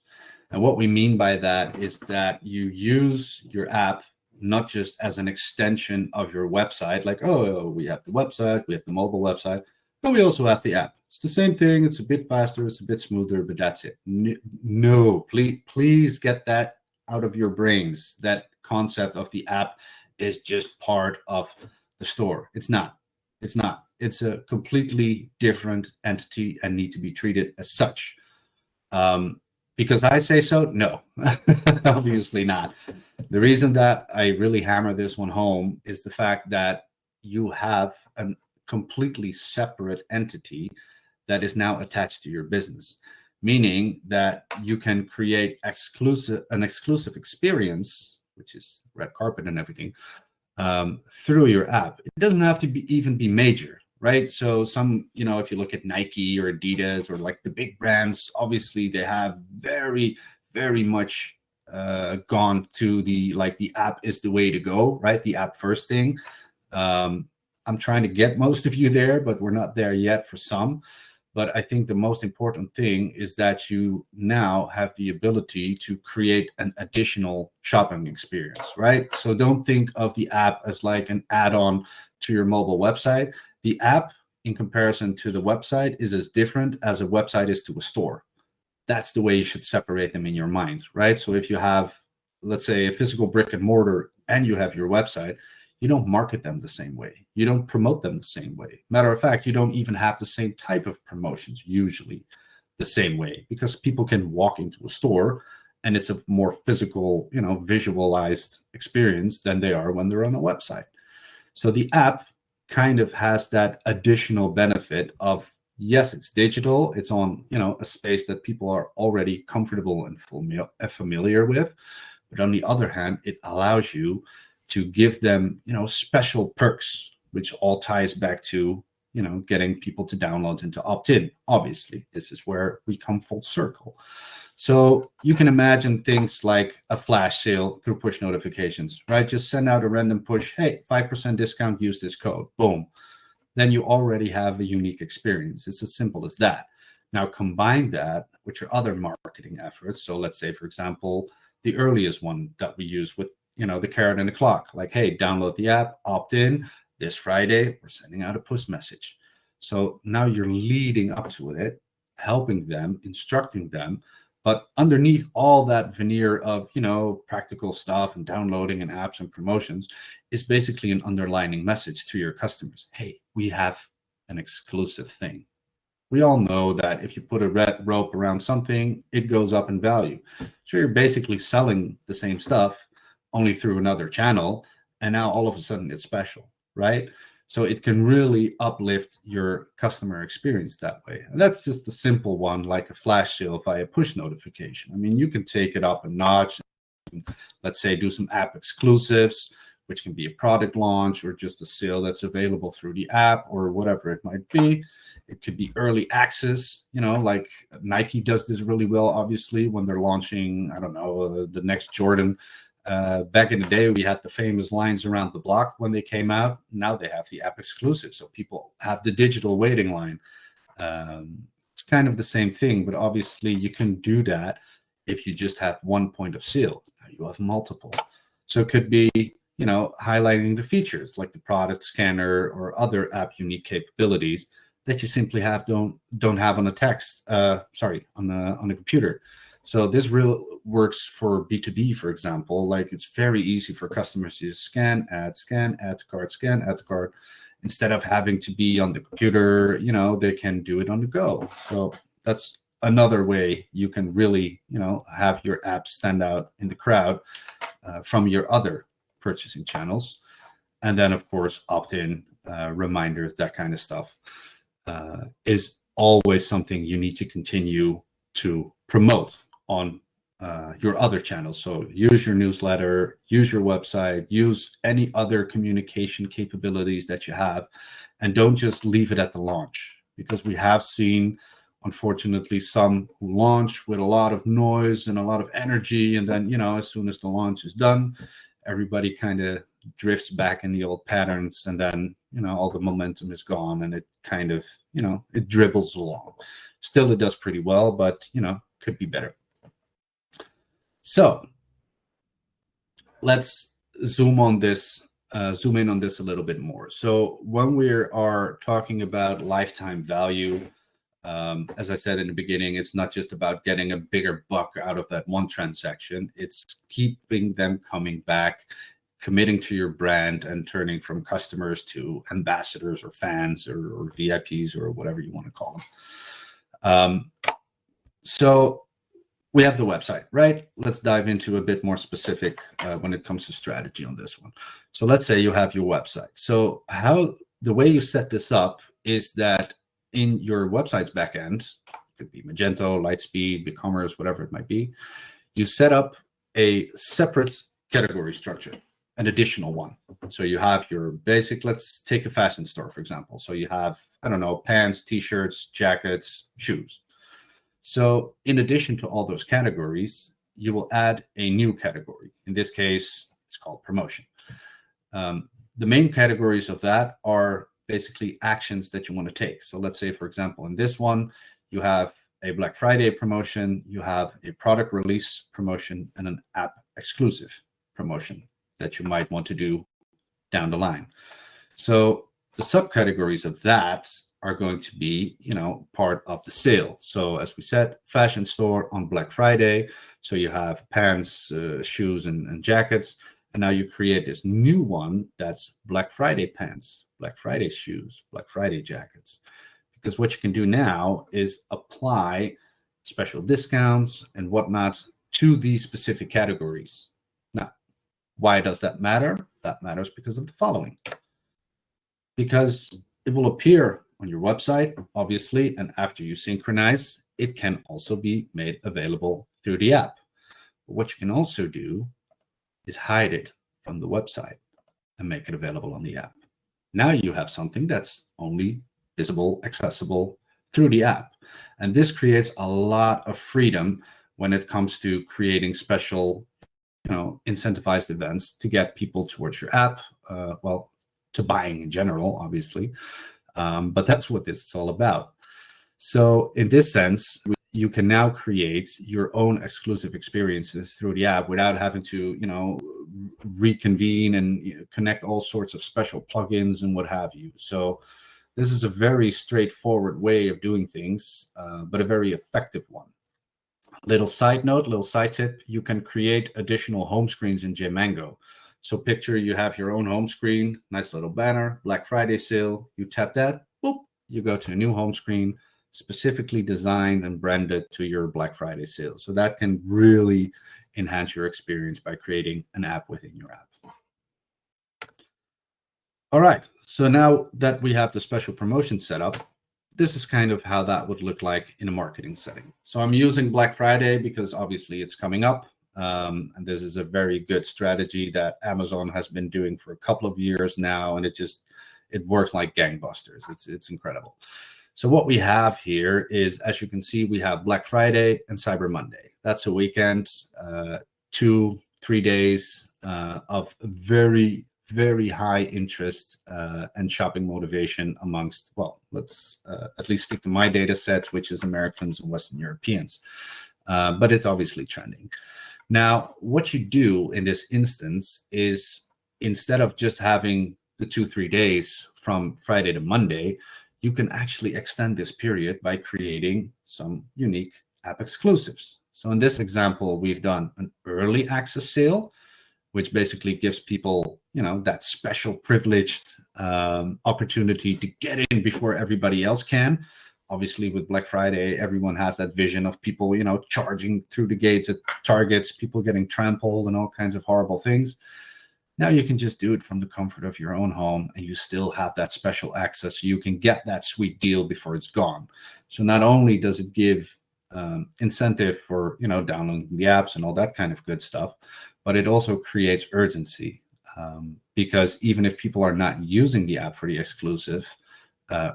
A: And what we mean by that is that you use your app not just as an extension of your website, like, oh, we have the website, we have the mobile website, but we also have the app. It's the same thing. It's a bit faster, it's a bit smoother, but that's it. No, please get that out of your brains. That concept of the app is just part of the store. It's not. It's a completely different entity and need to be treated as such. Because I say so? No, obviously not. The reason that I really hammer this one home is the fact that you have a completely separate entity that is now attached to your business, meaning that you can create an exclusive experience, which is red carpet and everything, through your app. It doesn't have to even be major, right? So some, if you look at Nike or Adidas or like the big brands, obviously they have very, very much gone to the app is the way to go, right? The app first thing. I'm trying to get most of you there, but we're not there yet for some. But I think the most important thing is that you now have the ability to create an additional shopping experience, right? So don't think of the app as like an add-on to your mobile website. The app, in comparison to the website, is as different as a website is to a store. That's the way you should separate them in your mind, right? So if you have, let's say, a physical brick and mortar and you have your website, you don't market them the same way. You don't promote them the same way. Matter of fact, you don't even have the same type of promotions usually the same way, because people can walk into a store and it's a more physical, visualized experience than they are when they're on a website. So the app kind of has that additional benefit of, yes, it's digital. It's on, a space that people are already comfortable and familiar with. But on the other hand, it allows you to give them, special perks, which all ties back to, getting people to download and to opt in. Obviously, this is where we come full circle. So you can imagine things like a flash sale through push notifications, right? Just send out a random push, hey, 5% discount, use this code, boom. Then you already have a unique experience. It's as simple as that. Now combine that with your other marketing efforts. So let's say, for example, the earliest one that we use with, the carrot and the clock, like, hey, download the app, opt in. This Friday, we're sending out a push message. So now you're leading up to it, helping them, instructing them. But underneath all that veneer of, practical stuff and downloading and apps and promotions is basically an underlining message to your customers. Hey, we have an exclusive thing. We all know that if you put a red rope around something, it goes up in value. So you're basically selling the same stuff, only through another channel, and now all of a sudden it's special, right? So it can really uplift your customer experience that way. And that's just a simple one, like a flash sale via push notification. I mean, you can take it up a notch. Let's say do some app exclusives, which can be a product launch or just a sale that's available through the app or whatever it might be. It could be early access, like Nike does this really well, obviously, when they're launching, I don't know, the next Jordan. Back in the day, we had the famous lines around the block when they came out. Now they have the app exclusive, so people have the digital waiting line. It's kind of the same thing, but obviously you can do that if you just have one point of sale. you have multiple. So it could be, you know, highlighting the features like the product scanner or other app unique capabilities that you simply don't have on a text, on a computer. So this real works for B2B, for example. Like, it's very easy for customers to scan, add to cart, scan, add to cart. Instead of having to be on the computer, you know, they can do it on the go. So that's another way you can really, you know, have your app stand out in the crowd from your other purchasing channels. And then, of course, opt-in, reminders, that kind of stuff is always something you need to continue to promote on your other channels. So use your newsletter, use your website, use any other communication capabilities that you have, and don't just leave it at the launch, because we have seen, unfortunately, some who launch with a lot of noise and a lot of energy, and then, you know, as soon as the launch is done, everybody kind of drifts back in the old patterns, and then, you know, all the momentum is gone, and it kind of, you know, it dribbles along. Still, it does pretty well, but, you know, could be better. So let's zoom in on this a little bit more. So when we are talking about lifetime value, as I said in the beginning, it's not just about getting a bigger buck out of that one transaction. It's keeping them coming back, committing to your brand, and turning from customers to ambassadors or fans or VIPs or whatever you want to call them. So we have the website, right? Let's dive into a bit more specific when it comes to strategy on this one. So let's say you have your website. So the way you set this up is that in your website's backend, it could be Magento, Lightspeed, BigCommerce, whatever it might be, you set up a separate category structure, an additional one. So you have your basic, let's take a fashion store, for example. So you have, I don't know, pants, t-shirts, jackets, shoes. So in addition to all those categories, you will add a new category. In this case, it's called promotion. The main categories of that are basically actions that you want to take. So let's say, for example, in this one, you have a Black Friday promotion, you have a product release promotion, and an app exclusive promotion that you might want to do down the line. So the subcategories of that are going to be, you know, part of the sale. So as we said, fashion store on Black Friday. So you have pants, shoes, and jackets. And now you create this new one that's Black Friday pants, Black Friday shoes, Black Friday jackets. Because what you can do now is apply special discounts and whatnot to these specific categories. Now, why does that matter? That matters because of the following. Because it will appear on your website, obviously, and after you synchronize, it can also be made available through the app. But what you can also do is hide it from the website and make it available on the app. Now you have something that's only visible, accessible through the app. And this creates a lot of freedom when it comes to creating special, you know, incentivized events to get people towards your app, to buying in general, obviously. But that's what this is all about. So in this sense, you can now create your own exclusive experiences through the app without having to, you know, reconvene and connect all sorts of special plugins and what have you. So this is a very straightforward way of doing things, but a very effective one. Little side note, little side tip, you can create additional home screens in JMango. So picture you have your own home screen, nice little banner, Black Friday sale. You tap that, boop, you go to a new home screen, specifically designed and branded to your Black Friday sale. So that can really enhance your experience by creating an app within your app. All right, so now that we have the special promotion set up, this is kind of how that would look like in a marketing setting. So I'm using Black Friday because obviously it's coming up. And this is a very good strategy that Amazon has been doing for a couple of years now, and it works like gangbusters. It's incredible. So what we have here is, as you can see, we have Black Friday and Cyber Monday. That's a weekend, 2-3 days of very, very high interest and shopping motivation amongst, well, let's at least stick to my data sets, which is Americans and Western Europeans. But it's obviously trending. Now, what you do in this instance is, instead of just having the 2-3 days from Friday to Monday, you can actually extend this period by creating some unique app exclusives. So in this example, we've done an early access sale, which basically gives people, that special privileged opportunity to get in before everybody else can. Obviously, with Black Friday, everyone has that vision of people, charging through the gates at Targets, people getting trampled and all kinds of horrible things. Now you can just do it from the comfort of your own home, and you still have that special access. So you can get that sweet deal before it's gone. So not only does it give incentive for, downloading the apps and all that kind of good stuff, but it also creates urgency, because even if people are not using the app for the exclusive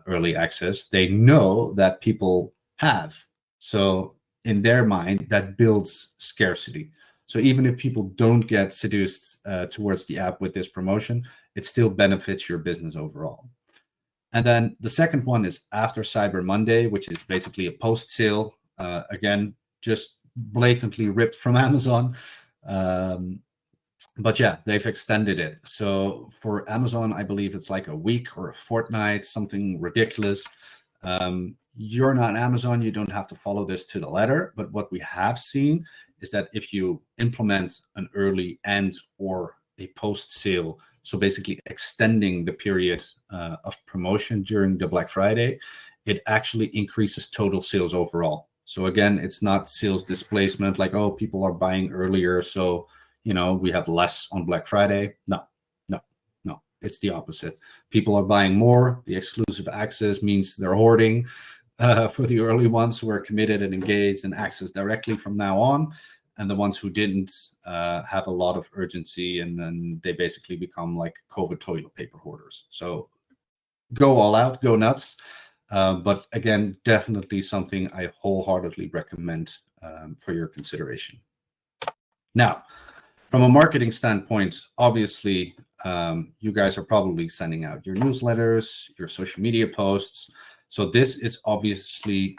A: early access, they know that people have. So in their mind, that builds scarcity. So even if people don't get seduced towards the app with this promotion, it still benefits your business overall. And then the second one is after Cyber Monday, which is basically a post-sale. Again, just blatantly ripped from Amazon. But yeah, they've extended it. So for Amazon, I believe it's like a week or a fortnight, something ridiculous. You're not Amazon, you don't have to follow this to the letter. But what we have seen is that if you implement an early and or a post-sale, so basically extending the period of promotion during the Black Friday, it actually increases total sales overall. So again, it's not sales displacement, like, oh, people are buying earlier, so we have less on Black Friday. No. It's the opposite. People are buying more. The exclusive access means they're hoarding for the early ones who are committed and engaged and access directly from now on. And the ones who didn't have a lot of urgency, and then they basically become like COVID toilet paper hoarders. So go all out, go nuts. But again, definitely something I wholeheartedly recommend for your consideration. Now, from a marketing standpoint, obviously, you guys are probably sending out your newsletters, your social media posts. So this is obviously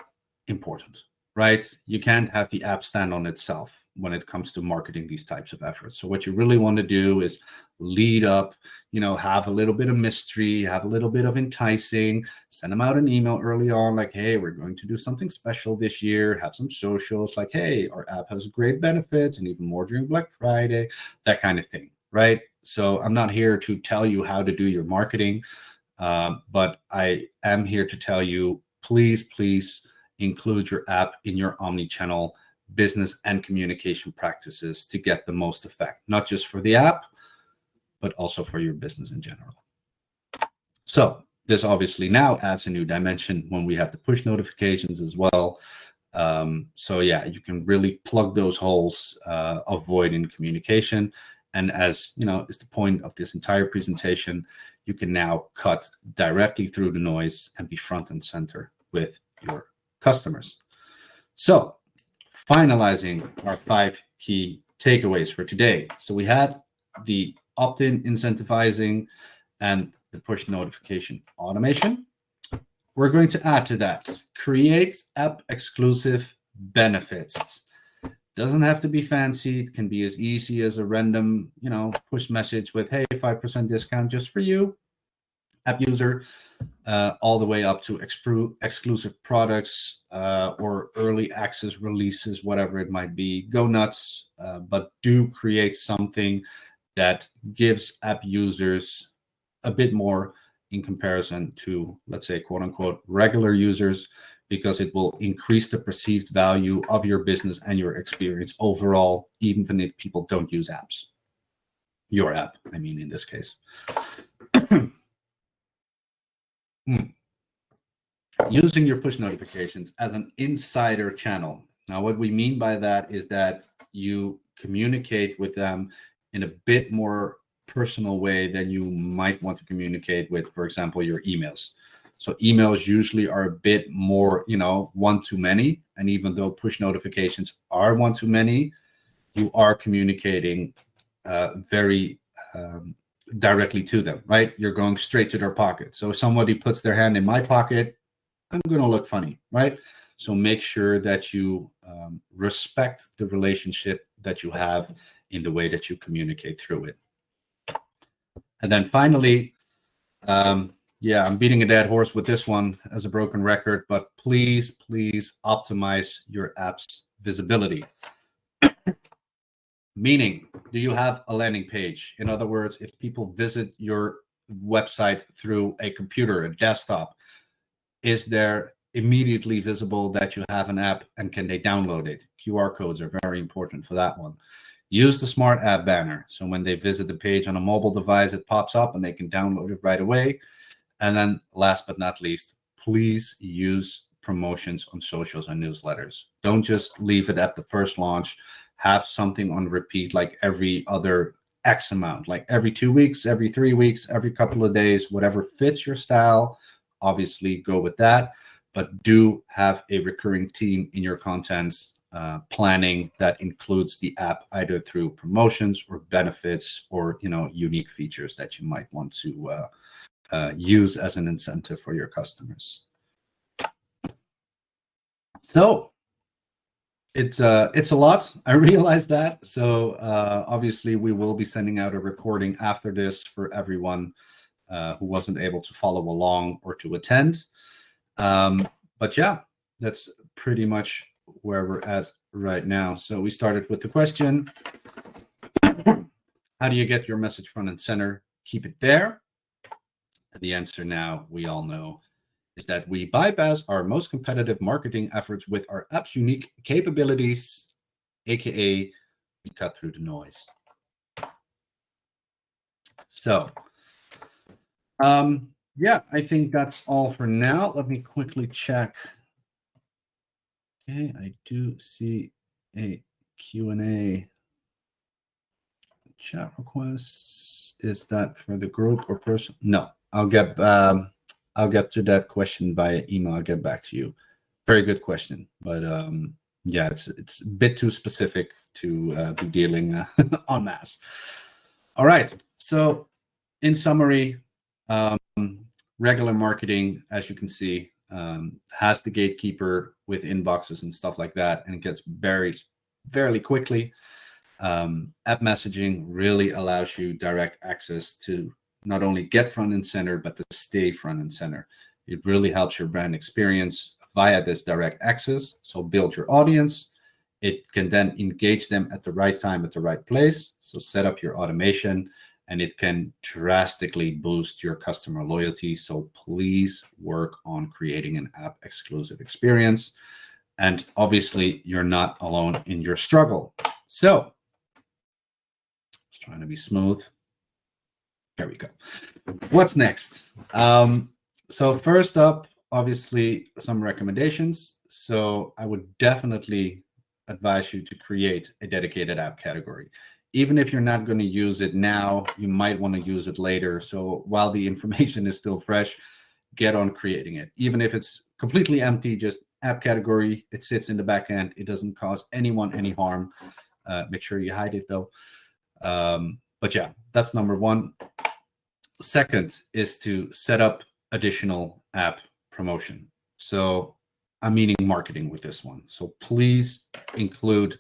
A: important, right? You can't have the app stand on itself when it comes to marketing these types of efforts. So what you really want to do is lead up, have a little bit of mystery, have a little bit of enticing, send them out an email early on, like, hey, we're going to do something special this year, have some socials, like, hey, our app has great benefits and even more during Black Friday, that kind of thing, right? So I'm not here to tell you how to do your marketing, but I am here to tell you, please include your app in your omni-channel business and communication practices to get the most effect, not just for the app, but also for your business in general. So this obviously now adds a new dimension when we have the push notifications as well. So yeah, you can really plug those holes of void in communication. And as is the point of this entire presentation, you can now cut directly through the noise and be front and center with your customers. So finalizing our 5 key takeaways for today. So we had the opt-in incentivizing and the push notification automation. We're going to add to that, create app exclusive benefits. Doesn't have to be fancy. It can be as easy as a random, push message with, hey, 5% discount just for you, app user, all the way up to exclusive products or early access releases, whatever it might be. Go nuts, but do create something that gives app users a bit more in comparison to, let's say, quote unquote, regular users, because it will increase the perceived value of your business and your experience overall, even if people don't use apps. Your app, I mean, in this case. Using your push notifications as an insider channel. Now, what we mean by that is that you communicate with them in a bit more personal way than you might want to communicate with, for example, your emails. So emails usually are a bit more, one-to-many. And even though push notifications are one-to-many, you are communicating very directly to them, right? You're going straight to their pocket. So if somebody puts their hand in my pocket, I'm going to look funny, right? So make sure that you respect the relationship that you have in the way that you communicate through it. And then finally, yeah, I'm beating a dead horse with this one as a broken record, but please optimize your app's visibility. Meaning, do you have a landing page? In other words, if people visit your website through a computer, a desktop, is there immediately visible that you have an app, and can they download it? QR codes are very important for that one. Use the smart app banner. So when they visit the page on a mobile device, it pops up and they can download it right away. And then last but not least, please use promotions on socials and newsletters. Don't just leave it at the first launch. Have something on repeat, like every other X amount, like every 2 weeks, every 3 weeks, every couple of days, whatever fits your style. Obviously go with that, but do have a recurring theme in your content planning that includes the app, either through promotions or benefits or unique features that you might want to use as an incentive for your customers. So it's a lot. I realize that. So obviously we will be sending out a recording after this for everyone who wasn't able to follow along or to attend. But yeah, that's pretty much where we're at right now. So we started with the question, how do you get your message front and center? Keep it there. And the answer now, we all know, is that we bypass our most competitive marketing efforts with our app's unique capabilities, aka we cut through the noise. So yeah, I think that's all for now. Let me quickly check. Okay, I do see a Q&A chat requests. Is that for the group or person? No, I'll get to that question via email. I'll get back to you. Very good question, but yeah, it's a bit too specific to be dealing en masse. All right. So, in summary, regular marketing, as you can see, has the gatekeeper with inboxes and stuff like that, and it gets buried fairly quickly. App messaging really allows you direct access to not only get front and center, but to stay front and center. It really helps your brand experience via this direct access. So build your audience. It can then engage them at the right time, at the right place. So set up your automation, and it can drastically boost your customer loyalty. So please work on creating an app exclusive experience. And obviously, you're not alone in your struggle. So, just trying to be smooth. There we go. What's next? So first up, obviously, some recommendations. So I would definitely advise you to create a dedicated app category. Even if you're not going to use it now, you might want to use it later. So while the information is still fresh, get on creating it. Even if it's completely empty, just app category, it sits in the back end. It doesn't cause anyone any harm. Make sure you hide it though. But yeah, that's number one. Second is to set up additional app promotion. So I'm meaning marketing with this one. So please include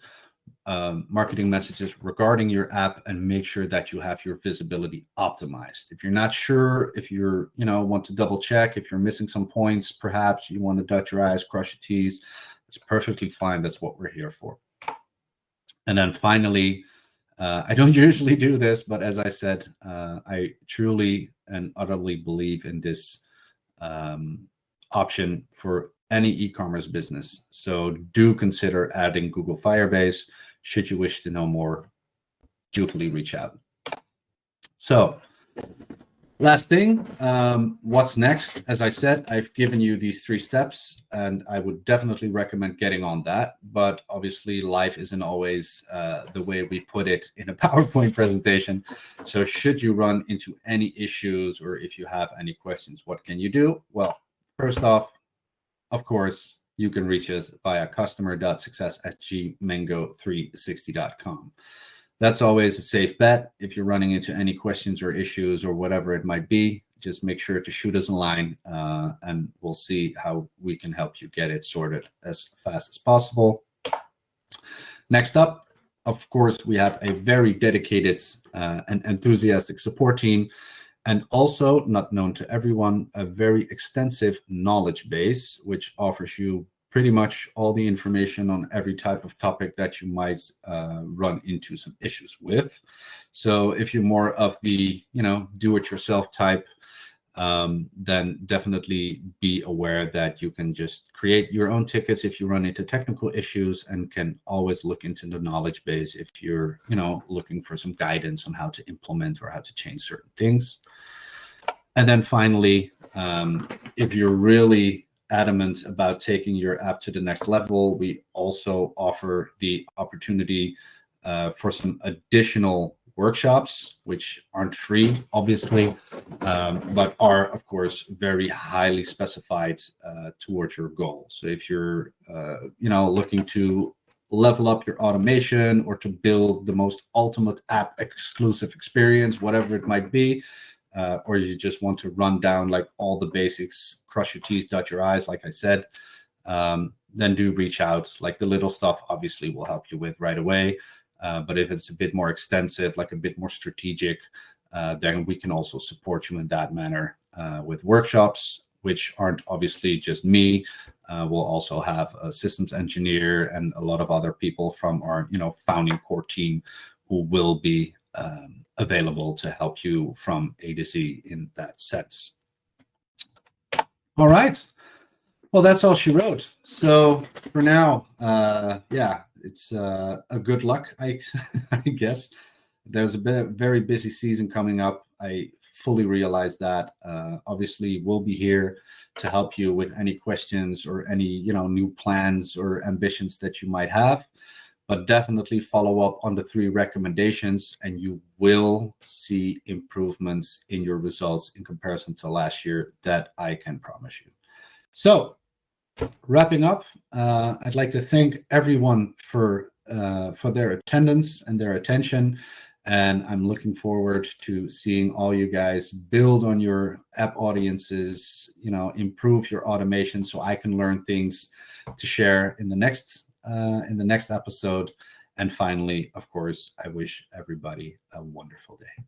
A: marketing messages regarding your app and make sure that you have your visibility optimized. If you're not sure, if you're, want to double check, if you're missing some points, perhaps you want to dot your I's, cross your T's, it's perfectly fine. That's what we're here for. And then finally, I don't usually do this, but as I said, I truly and utterly believe in this option for any e-commerce business. So do consider adding Google Firebase. Should you wish to know more, dutifully reach out. So last thing, what's next? As I said, I've given you these 3 steps, and I would definitely recommend getting on that. But obviously, life isn't always the way we put it in a PowerPoint presentation. So should you run into any issues or if you have any questions, what can you do? Well, first off, of course, you can reach us via customer.success@gmango360.com. That's always a safe bet. If you're running into any questions or issues or whatever it might be, just make sure to shoot us a line, and we'll see how we can help you get it sorted as fast as possible. Next up, of course, we have a very dedicated and enthusiastic support team, and also, not known to everyone, a very extensive knowledge base, which offers you pretty much all the information on every type of topic that you might run into some issues with. So if you're more of the, do-it-yourself type, then definitely be aware that you can just create your own tickets if you run into technical issues, and can always look into the knowledge base if you're, looking for some guidance on how to implement or how to change certain things. And then finally, if you're really adamant about taking your app to the next level, we also offer the opportunity for some additional workshops, which aren't free, obviously, but are, of course, very highly specified towards your goal. So if you're, looking to level up your automation or to build the most ultimate app exclusive experience, whatever it might be, or you just want to run down like all the basics, cross your T's, dot your I's, like I said, then do reach out. Like the little stuff, obviously, we'll help you with right away. But if it's a bit more extensive, like a bit more strategic, then we can also support you in that manner with workshops, which aren't obviously just me. We'll also have a systems engineer and a lot of other people from our, founding core team who will be available to help you from A to Z in that sense. All right. Well, that's all she wrote. So for now, it's a good luck, I guess. There's a very busy season coming up. I fully realize that. Obviously, we'll be here to help you with any questions or any, new plans or ambitions that you might have. But definitely follow up on the 3 recommendations, and you will see improvements in your results in comparison to last year. That I can promise you. So, wrapping up, I'd like to thank everyone for their attendance and their attention, and I'm looking forward to seeing all you guys build on your app audiences, improve your automation, so I can learn things to share in the next episode. And finally, of course, I wish everybody a wonderful day.